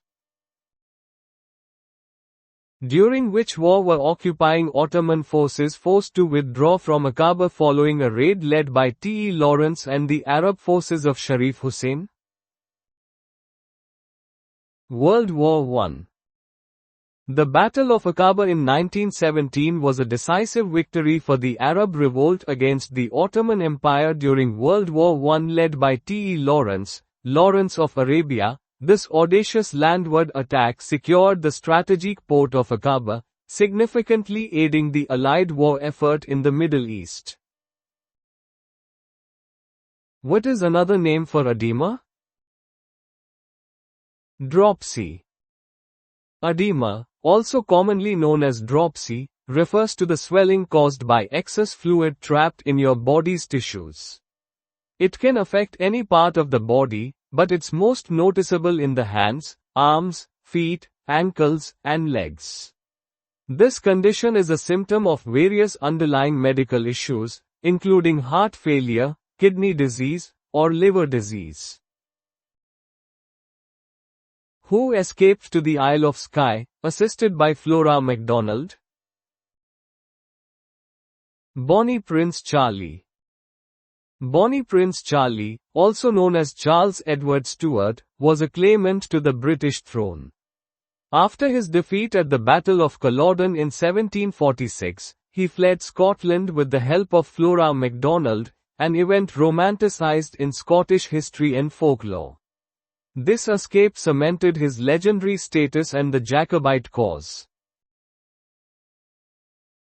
During which war were occupying Ottoman forces forced to withdraw from Aqaba following a raid led by T. E. Lawrence and the Arab forces of Sharif Hussein? World War I. The Battle of Aqaba in 1917 was a decisive victory for the Arab revolt against the Ottoman Empire during World War I led by T. E. Lawrence, Lawrence of Arabia. This audacious landward attack secured the strategic port of Aqaba, significantly aiding the Allied war effort in the Middle East. What is another name for edema? Dropsy. Edema, also commonly known as dropsy, refers to the swelling caused by excess fluid trapped in your body's tissues. It can affect any part of the body, but it's most noticeable in the hands, arms, feet, ankles, and legs. This condition is a symptom of various underlying medical issues, including heart failure, kidney disease, or liver disease. Who escaped to the Isle of Skye, assisted by Flora MacDonald? Bonnie Prince Charlie. Bonnie Prince Charlie, also known as Charles Edward Stuart, was a claimant to the British throne. After his defeat at the Battle of Culloden in 1746, he fled Scotland with the help of Flora MacDonald, an event romanticized in Scottish history and folklore. This escape cemented his legendary status and the Jacobite cause.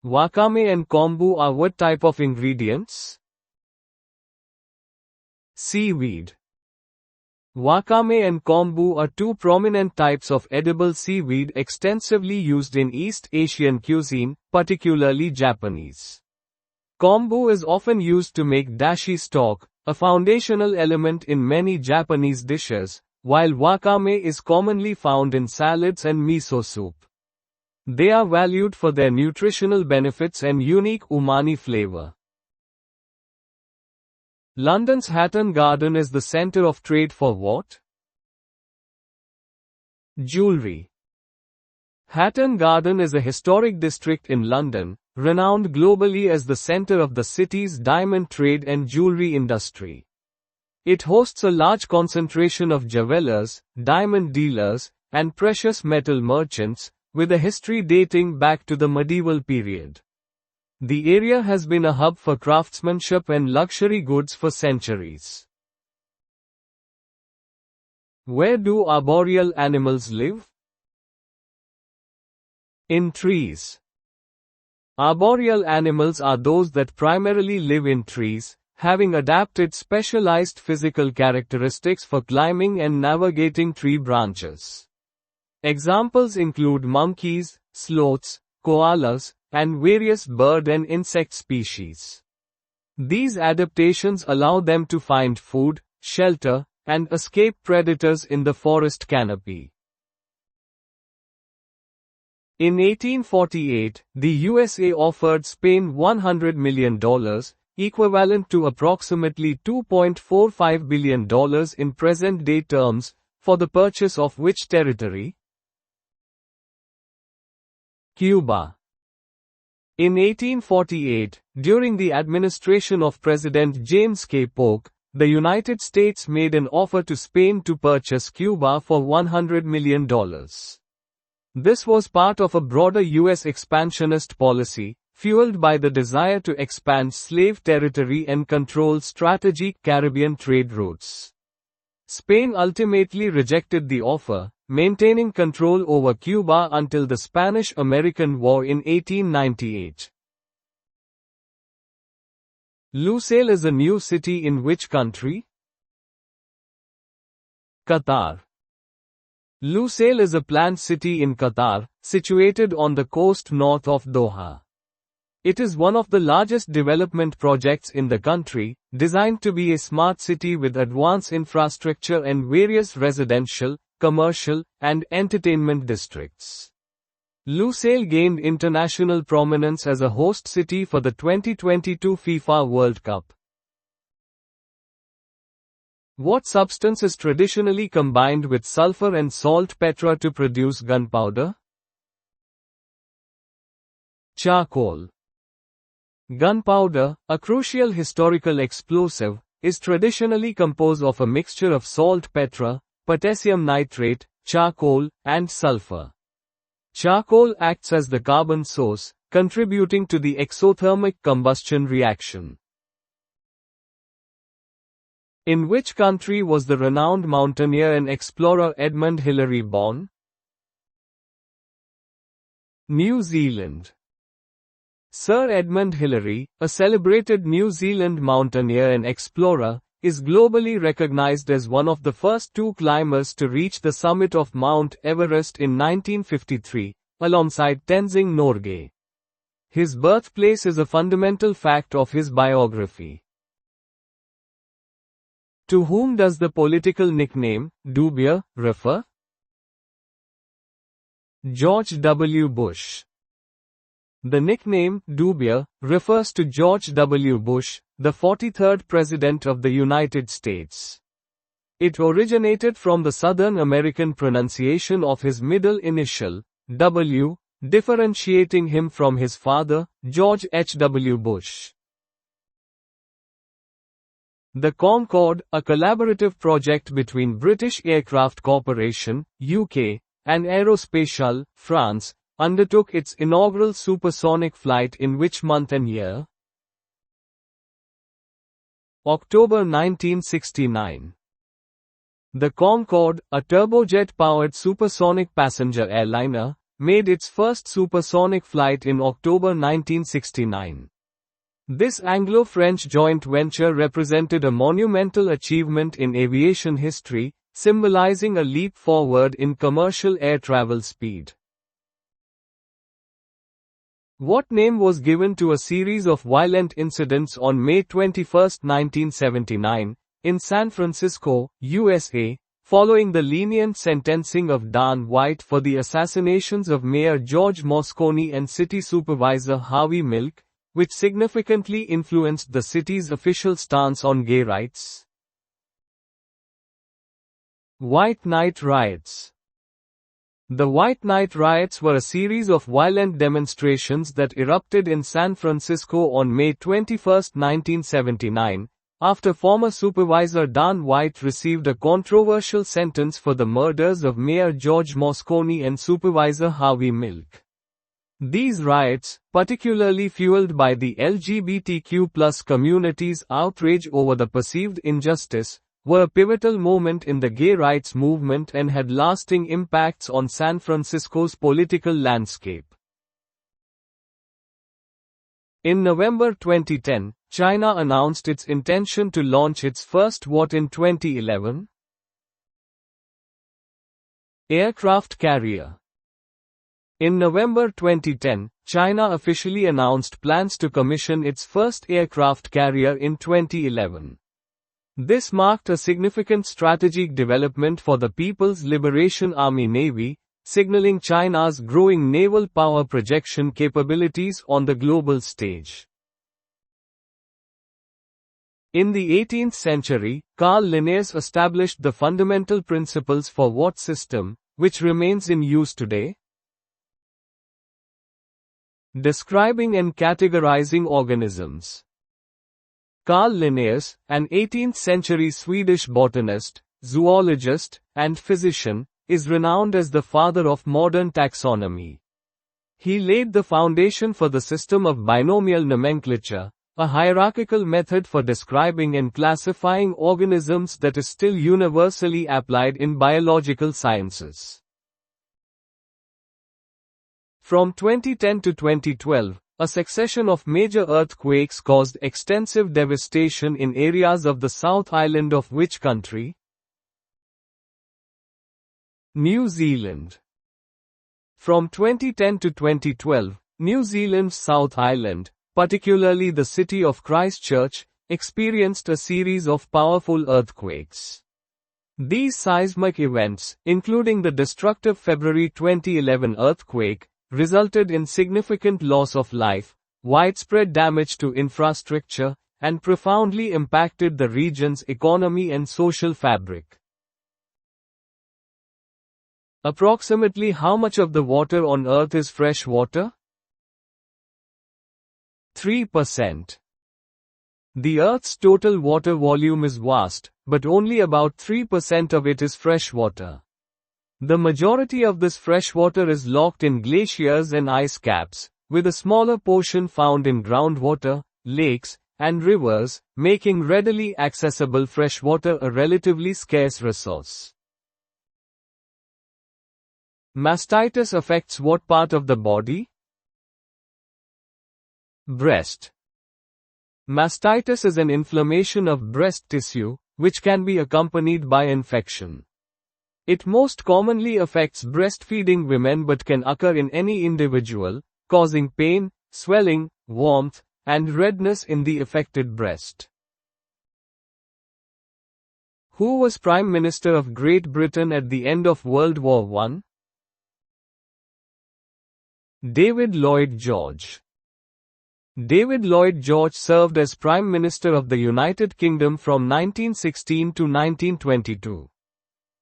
Wakame and kombu are what type of ingredients? Seaweed. Wakame and kombu are two prominent types of edible seaweed extensively used in East Asian cuisine, particularly Japanese. Kombu is often used to make dashi stock, a foundational element in many Japanese dishes, while wakame is commonly found in salads and miso soup. They are valued for their nutritional benefits and unique umami flavor. London's Hatton Garden is the centre of trade for what? Jewellery. Hatton Garden is a historic district in London, renowned globally as the centre of the city's diamond trade and jewellery industry. It hosts a large concentration of jewelers, diamond dealers, and precious metal merchants, with a history dating back to the medieval period. The area has been a hub for craftsmanship and luxury goods for centuries. Where do arboreal animals live? In trees. Arboreal animals are those that primarily live in trees, having adapted specialized physical characteristics for climbing and navigating tree branches. Examples include monkeys, sloths, koalas, and various bird and insect species. These adaptations allow them to find food, shelter, and escape predators in the forest canopy. In 1848, the USA offered Spain $100 million, equivalent to approximately $2.45 billion in present-day terms, for the purchase of which territory? Cuba. In 1848, during the administration of President James K. Polk, the United States made an offer to Spain to purchase Cuba for $100 million. This was part of a broader U.S. expansionist policy, fueled by the desire to expand slave territory and control strategic Caribbean trade routes. Spain ultimately rejected the offer, maintaining control over Cuba until the Spanish-American War in 1898. Lusail is a new city in which country? Qatar. Lusail is a planned city in Qatar, situated on the coast north of Doha. It is one of the largest development projects in the country, designed to be a smart city with advanced infrastructure and various residential, commercial, and entertainment districts. Lusail gained international prominence as a host city for the 2022 FIFA World Cup. What substance is traditionally combined with sulfur and saltpeter to produce gunpowder? Charcoal. Gunpowder, a crucial historical explosive, is traditionally composed of a mixture of saltpeter, potassium nitrate, charcoal, and sulfur. Charcoal acts as the carbon source, contributing to the exothermic combustion reaction. In which country was the renowned mountaineer and explorer Edmund Hillary born? New Zealand. Sir Edmund Hillary, a celebrated New Zealand mountaineer and explorer, is globally recognized as one of the first two climbers to reach the summit of Mount Everest in 1953, alongside Tenzing Norgay. His birthplace is a fundamental fact of his biography. To whom does the political nickname, Dubia, refer? George W. Bush. The nickname, Dubia, refers to George W. Bush, the 43rd President of the United States. It originated from the Southern American pronunciation of his middle initial, W, differentiating him from his father, George H. W. Bush. The Concorde, a collaborative project between British Aircraft Corporation, UK, and Aerospatiale, France, undertook its inaugural supersonic flight in which month and year? October 1969. The Concorde, a turbojet-powered supersonic passenger airliner, made its first supersonic flight in October 1969. This Anglo-French joint venture represented a monumental achievement in aviation history, symbolizing a leap forward in commercial air travel speed. What name was given to a series of violent incidents on May 21, 1979, in San Francisco, USA, following the lenient sentencing of Dan White for the assassinations of Mayor George Moscone and City Supervisor Harvey Milk, which significantly influenced the city's official stance on gay rights? White Night Riots. The White Night Riots were a series of violent demonstrations that erupted in San Francisco on May 21, 1979, after former Supervisor Dan White received a controversial sentence for the murders of Mayor George Moscone and Supervisor Harvey Milk. These riots, particularly fueled by the LGBTQ+ community's outrage over the perceived injustice, were a pivotal moment in the gay rights movement and had lasting impacts on San Francisco's political landscape. In November 2010, China announced its intention to launch its first what in 2011? Aircraft carrier. In November 2010, China officially announced plans to commission its first aircraft carrier in 2011. This marked a significant strategic development for the People's Liberation Army Navy, signaling China's growing naval power projection capabilities on the global stage. In the 18th century, Carl Linnaeus established the fundamental principles for what system, which remains in use today? Describing and categorizing organisms. Carl Linnaeus, an 18th-century Swedish botanist, zoologist, and physician, is renowned as the father of modern taxonomy. He laid the foundation for the system of binomial nomenclature, a hierarchical method for describing and classifying organisms that is still universally applied in biological sciences. From 2010 to 2012, a succession of major earthquakes caused extensive devastation in areas of the South Island of which country? New Zealand. From 2010 to 2012, New Zealand's South Island, particularly the city of Christchurch, experienced a series of powerful earthquakes. These seismic events, including the destructive February 2011 earthquake, resulted in significant loss of life, widespread damage to infrastructure, and profoundly impacted the region's economy and social fabric. Approximately how much of the water on Earth is fresh water? 3%. The Earth's total water volume is vast, but only about 3% of it is fresh water. The majority of this fresh water is locked in glaciers and ice caps, with a smaller portion found in groundwater, lakes, and rivers, making readily accessible fresh water a relatively scarce resource. Mastitis affects what part of the body? Breast. Mastitis is an inflammation of breast tissue, which can be accompanied by infection. It most commonly affects breastfeeding women but can occur in any individual, causing pain, swelling, warmth, and redness in the affected breast. Who was Prime Minister of Great Britain at the end of World War I? David Lloyd George. David Lloyd George served as Prime Minister of the United Kingdom from 1916 to 1922.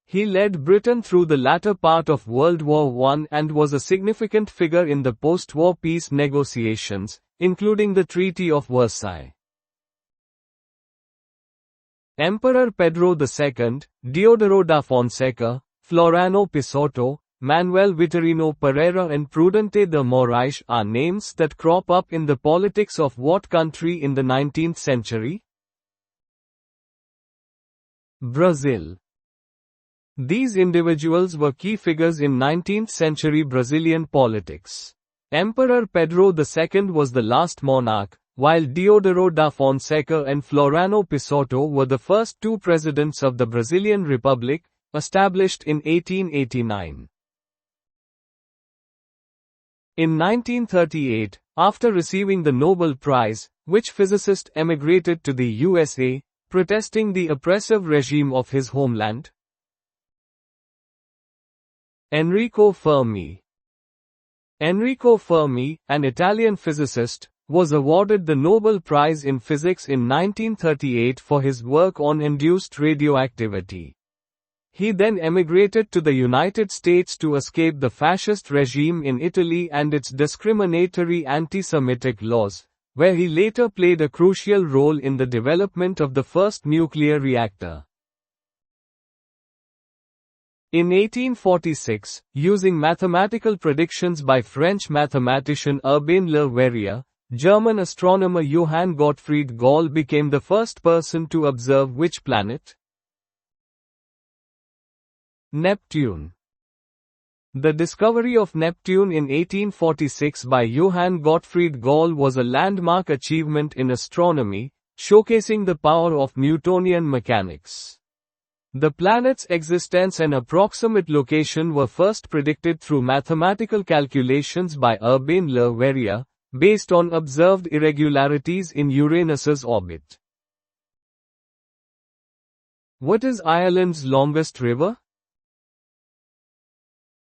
He led Britain through the latter part of World War I and was a significant figure in the post-war peace negotiations, including the Treaty of Versailles. Emperor Pedro II, Diodoro da Fonseca, Floriano Pisotto, Manuel Vitorino Pereira and Prudente de Moraes are names that crop up in the politics of what country in the 19th century? Brazil. These individuals were key figures in 19th-century Brazilian politics. Emperor Pedro II was the last monarch, while Diodoro da Fonseca and Floriano Pisotto were the first two presidents of the Brazilian Republic, established in 1889. In 1938, after receiving the Nobel Prize, which physicist emigrated to the USA, protesting the oppressive regime of his homeland? Enrico Fermi. Enrico Fermi, an Italian physicist, was awarded the Nobel Prize in Physics in 1938 for his work on induced radioactivity. He then emigrated to the United States to escape the fascist regime in Italy and its discriminatory anti-Semitic laws, where he later played a crucial role in the development of the first nuclear reactor. In 1846, using mathematical predictions by French mathematician Urbain Le Verrier, German astronomer Johann Gottfried Galle became the first person to observe which planet? Neptune. The discovery of Neptune in 1846 by Johann Gottfried Galle was a landmark achievement in astronomy, showcasing the power of Newtonian mechanics. The planet's existence and approximate location were first predicted through mathematical calculations by Urbain Le Verrier, based on observed irregularities in Uranus's orbit. What is Ireland's longest river?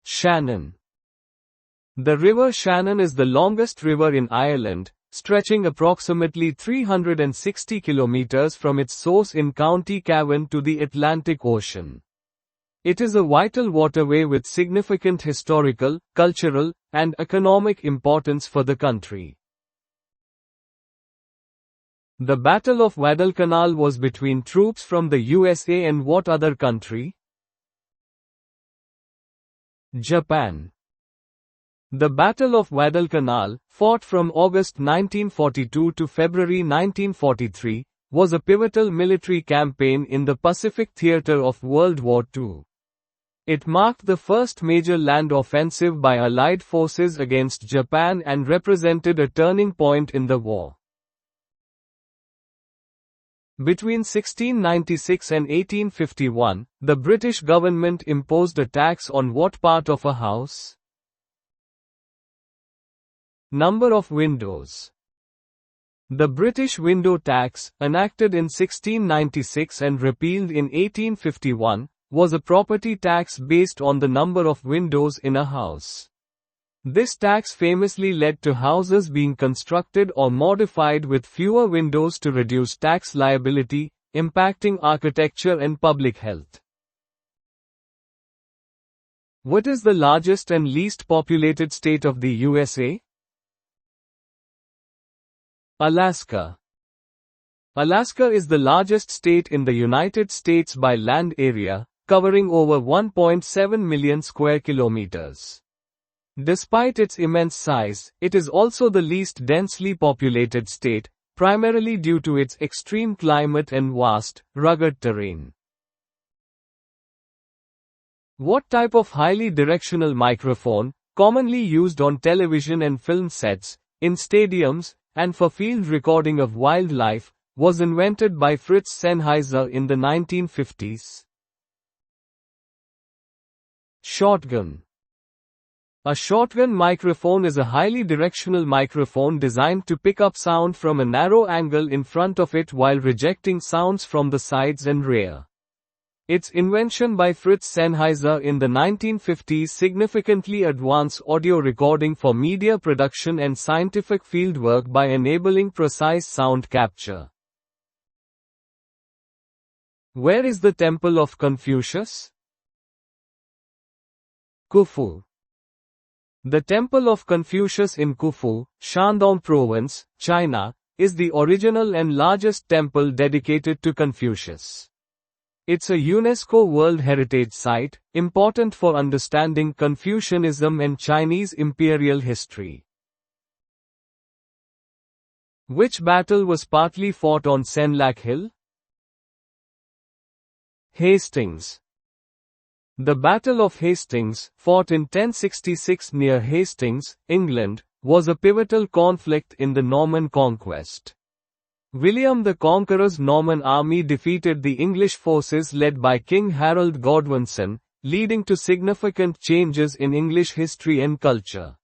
Shannon. The River Shannon is the longest river in Ireland, stretching approximately 360 kilometers from its source in County Cavan to the Atlantic Ocean. It is a vital waterway with significant historical, cultural, and economic importance for the country. The Battle of Guadalcanal was between troops from the USA and what other country? Japan. The Battle of Guadalcanal, fought from August 1942 to February 1943, was a pivotal military campaign in the Pacific theater of World War II. It marked the first major land offensive by Allied forces against Japan and represented a turning point in the war. Between 1696 and 1851, the British government imposed a tax on what part of a house? Number of windows. The British window tax, enacted in 1696 and repealed in 1851, was a property tax based on the number of windows in a house. This tax famously led to houses being constructed or modified with fewer windows to reduce tax liability, impacting architecture and public health. What is the largest and least populated state of the USA? Alaska. Alaska is the largest state in the United States by land area, covering over 1.7 million square kilometers. Despite its immense size, it is also the least densely populated state, primarily due to its extreme climate and vast, rugged terrain. What type of highly directional microphone, commonly used on television and film sets, in stadiums, and for field recording of wildlife, was invented by Fritz Sennheiser in the 1950s? Shotgun. A shotgun microphone is a highly directional microphone designed to pick up sound from a narrow angle in front of it while rejecting sounds from the sides and rear. Its invention by Fritz Sennheiser in the 1950s significantly advanced audio recording for media production and scientific fieldwork by enabling precise sound capture. Where is the Temple of Confucius? Khufu. The Temple of Confucius in Khufu, Shandong Province, China, is the original and largest temple dedicated to Confucius. It's a UNESCO World Heritage Site, important for understanding Confucianism and Chinese imperial history. Which battle was partly fought on Senlac Hill? Hastings. The Battle of Hastings, fought in 1066 near Hastings, England, was a pivotal conflict in the Norman conquest. William the Conqueror's Norman army defeated the English forces led by King Harold Godwinson, leading to significant changes in English history and culture.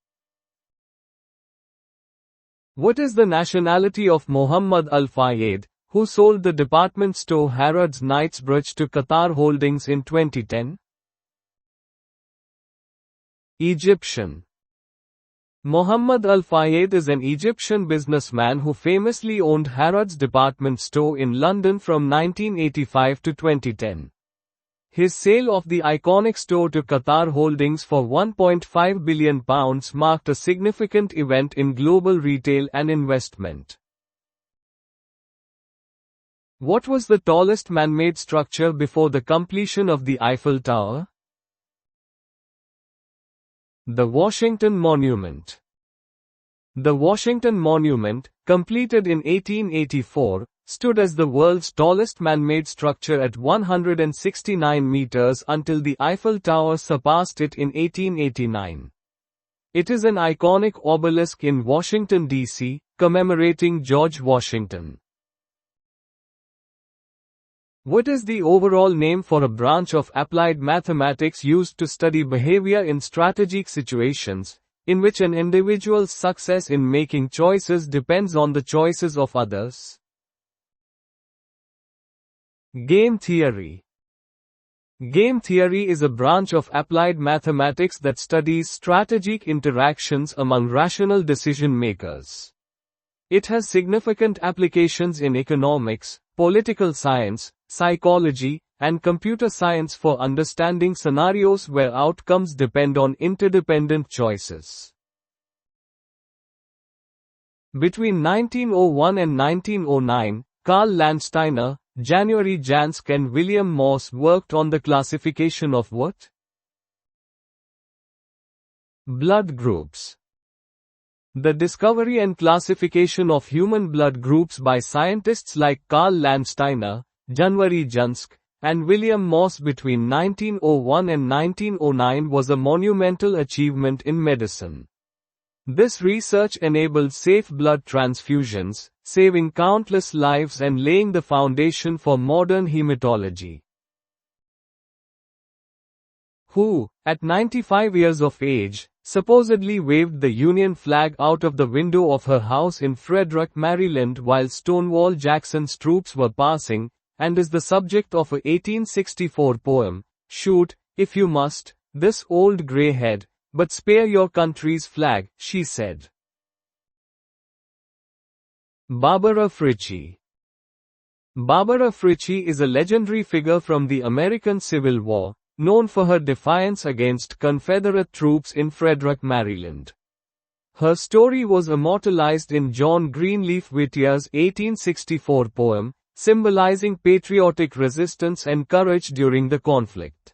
What is the nationality of Muhammad Al-Fayed, who sold the department store Harrods Knightsbridge to Qatar Holdings in 2010? Egyptian. Muhammad Al-Fayed is an Egyptian businessman who famously owned Harrods department store in London from 1985 to 2010. His sale of the iconic store to Qatar Holdings for £1.5 billion marked a significant event in global retail and investment. What was the tallest man-made structure before the completion of the Eiffel Tower? The Washington Monument. The Washington Monument, completed in 1884, stood as the world's tallest man-made structure at 169 meters until the Eiffel Tower surpassed it in 1889. It is an iconic obelisk in Washington, D.C., commemorating George Washington. What is the overall name for a branch of applied mathematics used to study behavior in strategic situations, in which an individual's success in making choices depends on the choices of others? Game theory. Game theory is a branch of applied mathematics that studies strategic interactions among rational decision makers. It has significant applications in economics, political science, psychology, and computer science for understanding scenarios where outcomes depend on interdependent choices. Between 1901 and 1909, Karl Landsteiner, January Jansk and William Morse worked on the classification of what? Blood groups. The discovery and classification of human blood groups by scientists like Karl Landsteiner, January Jansk, and William Morse between 1901 and 1909 was a monumental achievement in medicine. This research enabled safe blood transfusions, saving countless lives and laying the foundation for modern hematology. Who, at 95 years of age, supposedly waved the Union flag out of the window of her house in Frederick, Maryland while Stonewall Jackson's troops were passing, and is the subject of a 1864 poem, "Shoot, if you must, this old grey head, but spare your country's flag," she said. Barbara Fritchie. Barbara Fritchie is a legendary figure from the American Civil War, known for her defiance against Confederate troops in Frederick, Maryland. Her story was immortalized in John Greenleaf Whittier's 1864 poem, symbolizing patriotic resistance and courage during the conflict.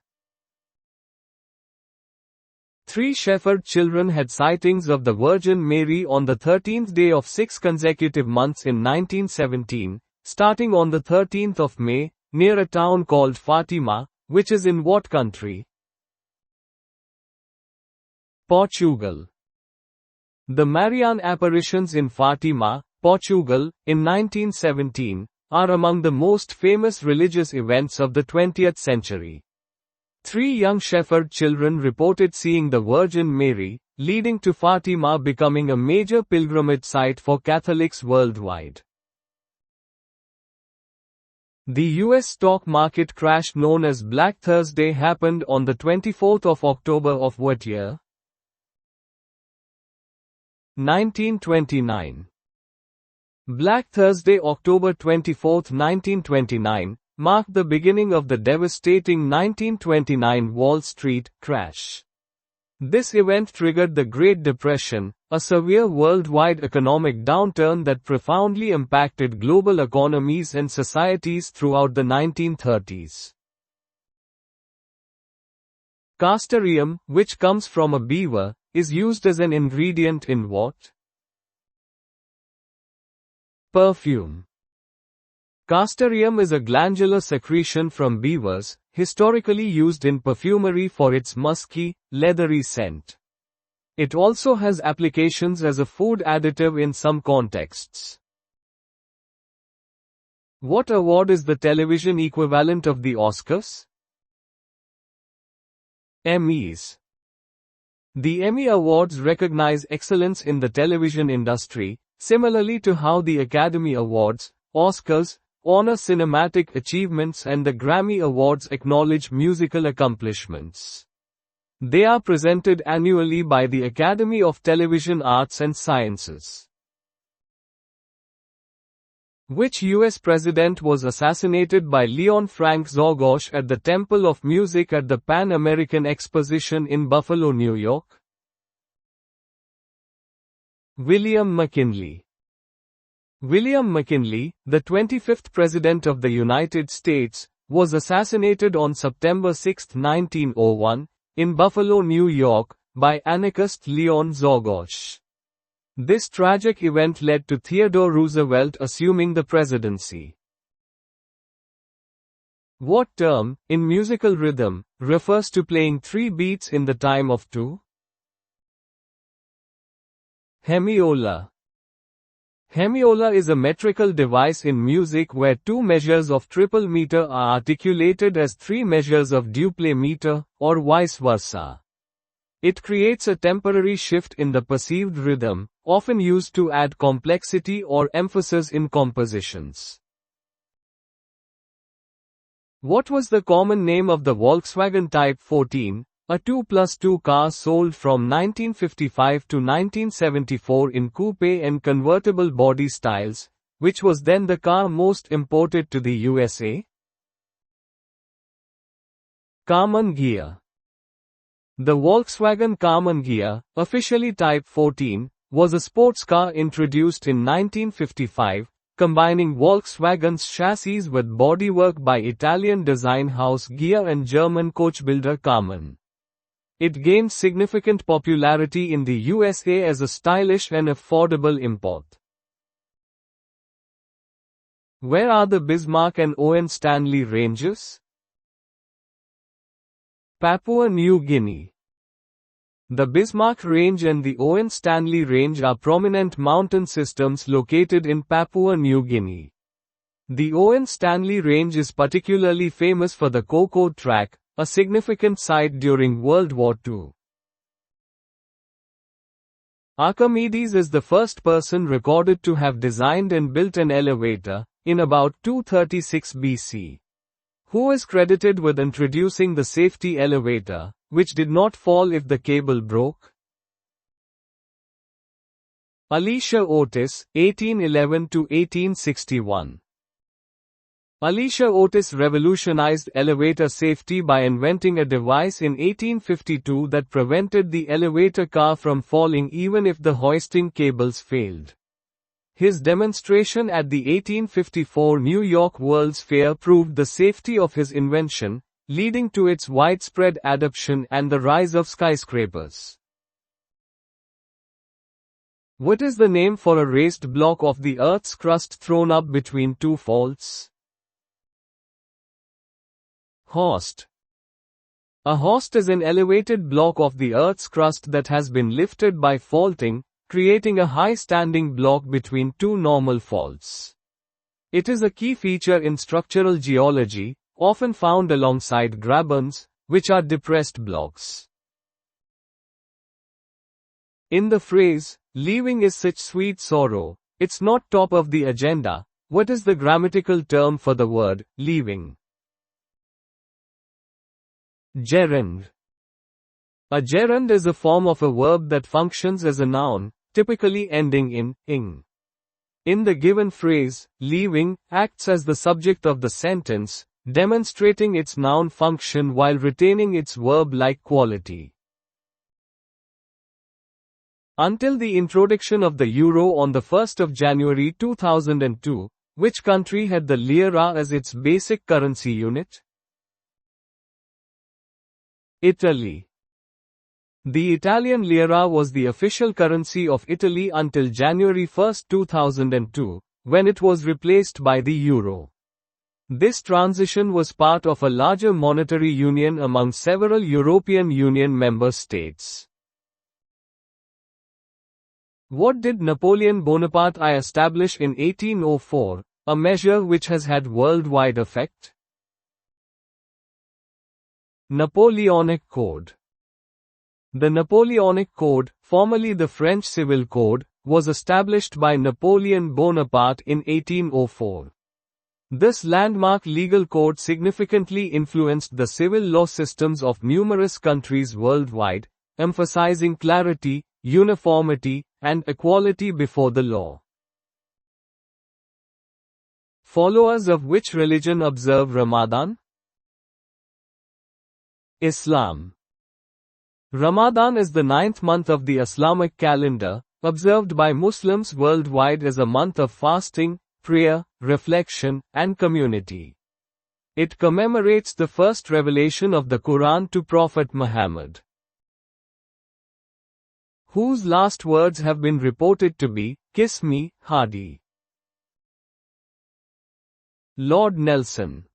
3 shepherd children had sightings of the Virgin Mary on the 13th day of 6 consecutive months in 1917, starting on the 13th of May, near a town called Fatima, which is in what country? Portugal. The Marian apparitions in Fatima, Portugal, in 1917, are among the most famous religious events of the 20th century. 3 young shepherd children reported seeing the Virgin Mary, leading to Fatima becoming a major pilgrimage site for Catholics worldwide. The US stock market crash known as Black Thursday happened on the 24th of October of what year? 1929. Black Thursday, October 24, 1929, marked the beginning of the devastating 1929 Wall Street crash. This event triggered the Great Depression, a severe worldwide economic downturn that profoundly impacted global economies and societies throughout the 1930s. Castoreum, which comes from a beaver, is used as an ingredient in what? Perfume. Castoreum is a glandular secretion from beavers, historically used in perfumery for its musky, leathery scent. It also has applications as a food additive in some contexts. What award is the television equivalent of the Oscars? Emmys. The Emmy Awards recognize excellence in the television industry, similarly to how the Academy Awards, Oscars, honor cinematic achievements and the Grammy Awards acknowledge musical accomplishments. They are presented annually by the Academy of Television Arts and Sciences. Which U.S. president was assassinated by Leon Frank Czolgosz at the Temple of Music at the Pan American Exposition in Buffalo, New York? William McKinley. William McKinley, the 25th President of the United States, was assassinated on September 6, 1901, in Buffalo, New York, by anarchist Leon Czolgosz. This tragic event led to Theodore Roosevelt assuming the presidency. What term, in musical rhythm, refers to playing 3 beats in the time of 2? Hemiola. Hemiola is a metrical device in music where 2 measures of triple meter are articulated as 3 measures of duple meter, or vice versa. It creates a temporary shift in the perceived rhythm, often used to add complexity or emphasis in compositions. What was the common name of the Volkswagen Type 14, a 2+2 car sold from 1955 to 1974 in coupe and convertible body styles, which was then the car most imported to the USA? Karmann Ghia. The Volkswagen Karmann Ghia, officially Type 14, was a sports car introduced in 1955, combining Volkswagen's chassis with bodywork by Italian design house Ghia and German coachbuilder Karmann. It gained significant popularity in the USA as a stylish and affordable import. Where are the Bismarck and Owen Stanley ranges? Papua New Guinea. The Bismarck Range and the Owen Stanley Range are prominent mountain systems located in Papua New Guinea. The Owen Stanley Range is particularly famous for the Cocoa Track, a significant site during World War II. Archimedes is the first person recorded to have designed and built an elevator, in about 236 BC. Who is credited with introducing the safety elevator, which did not fall if the cable broke? Alicia Otis, 1811 to 1861. Alicia Otis revolutionized elevator safety by inventing a device in 1852 that prevented the elevator car from falling even if the hoisting cables failed. His demonstration at the 1854 New York World's Fair proved the safety of his invention, leading to its widespread adoption and the rise of skyscrapers. What is the name for a raised block of the Earth's crust thrown up between 2 faults? Hoist. A hoist is an elevated block of the Earth's crust that has been lifted by faulting, creating a high-standing block between 2 normal faults. It is a key feature in structural geology, often found alongside grabens, which are depressed blocks. In the phrase, "leaving is such sweet sorrow," it's not top of the agenda. What is the grammatical term for the word, leaving? Gerund. A gerund is a form of a verb that functions as a noun, typically ending in ing. In the given phrase, leaving acts as the subject of the sentence, demonstrating its noun function while retaining its verb-like quality. Until the introduction of the euro on the 1st of January 2002, which country had the lira as its basic currency unit? Italy. The Italian lira was the official currency of Italy until January 1, 2002, when it was replaced by the euro. This transition was part of a larger monetary union among several European Union member states. What did Napoleon Bonaparte establish in 1804, a measure which has had worldwide effect? Napoleonic Code. The Napoleonic Code, formerly the French Civil Code, was established by Napoleon Bonaparte in 1804. This landmark legal code significantly influenced the civil law systems of numerous countries worldwide, emphasizing clarity, uniformity, and equality before the law. Followers of which religion observe Ramadan? Islam. Ramadan is the 9th month of the Islamic calendar, observed by Muslims worldwide as a month of fasting, prayer, reflection, and community. It commemorates the first revelation of the Quran to Prophet Muhammad. whose last words have been reported to be, "Kiss me, Hardy." Lord Nelson.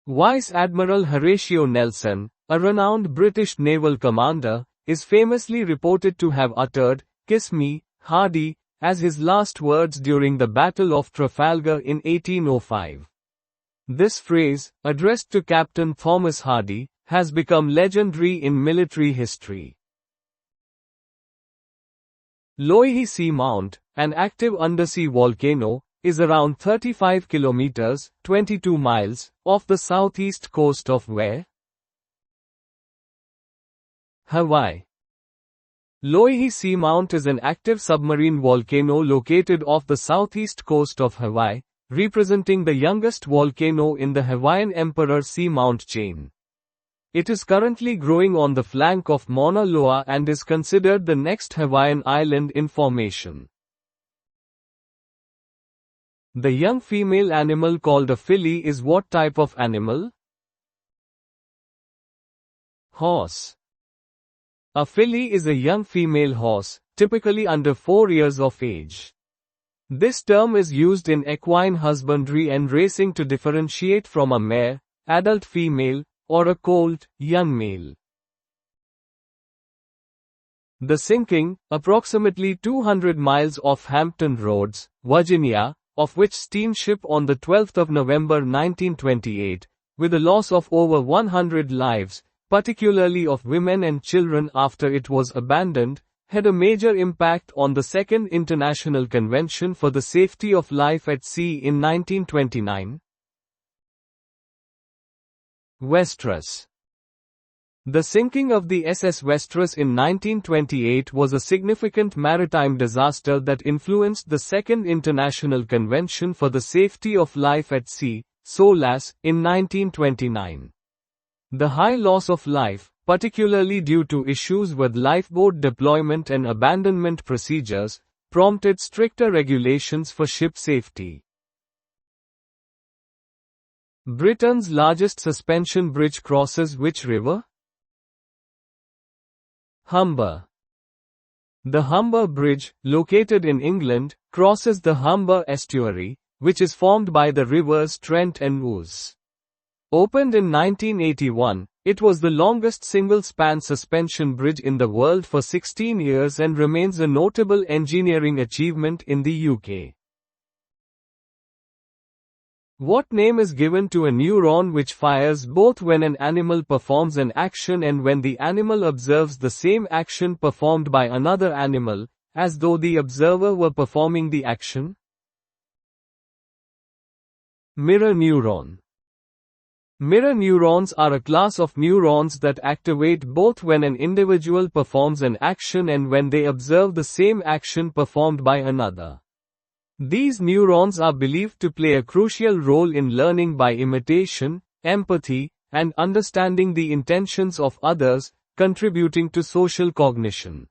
Vice Admiral Horatio Nelson, a renowned British naval commander, is famously reported to have uttered, "Kiss me, Hardy," as his last words during the Battle of Trafalgar in 1805. This phrase, addressed to Captain Thomas Hardy, has become legendary in military history. Loihi Seamount, an active undersea volcano, is around 35 kilometers, 22 miles, off the southeast coast of where? Hawaii. Loihi Seamount is an active submarine volcano located off the southeast coast of Hawaii, representing the youngest volcano in the Hawaiian Emperor Seamount chain. It is currently growing on the flank of Mauna Loa and is considered the next Hawaiian island in formation. The young female animal called a filly is what type of animal? Horse. A filly is a young female horse, typically under 4 years of age. This term is used in equine husbandry and racing to differentiate from a mare, adult female, or a colt, young male. The sinking, approximately 200 miles off Hampton Roads, Virginia, of which steamship on the 12th of November 1928, with a loss of over 100 lives, particularly of women and children after it was abandoned, had a major impact on the Second International Convention for the Safety of Life at Sea in 1929. Westrus. The sinking of the SS Westrus in 1928 was a significant maritime disaster that influenced the Second International Convention for the Safety of Life at Sea, SOLAS, in 1929. The high loss of life, particularly due to issues with lifeboat deployment and abandonment procedures, prompted stricter regulations for ship safety. Britain's largest suspension bridge crosses which river? Humber. The Humber Bridge, located in England, crosses the Humber estuary, which is formed by the rivers Trent and Ouse. Opened in 1981, it was the longest single-span suspension bridge in the world for 16 years and remains a notable engineering achievement in the UK. What name is given to a neuron which fires both when an animal performs an action and when the animal observes the same action performed by another animal, as though the observer were performing the action? Mirror neuron. Mirror neurons are a class of neurons that activate both when an individual performs an action and when they observe the same action performed by another. These neurons are believed to play a crucial role in learning by imitation, empathy, and understanding the intentions of others, contributing to social cognition.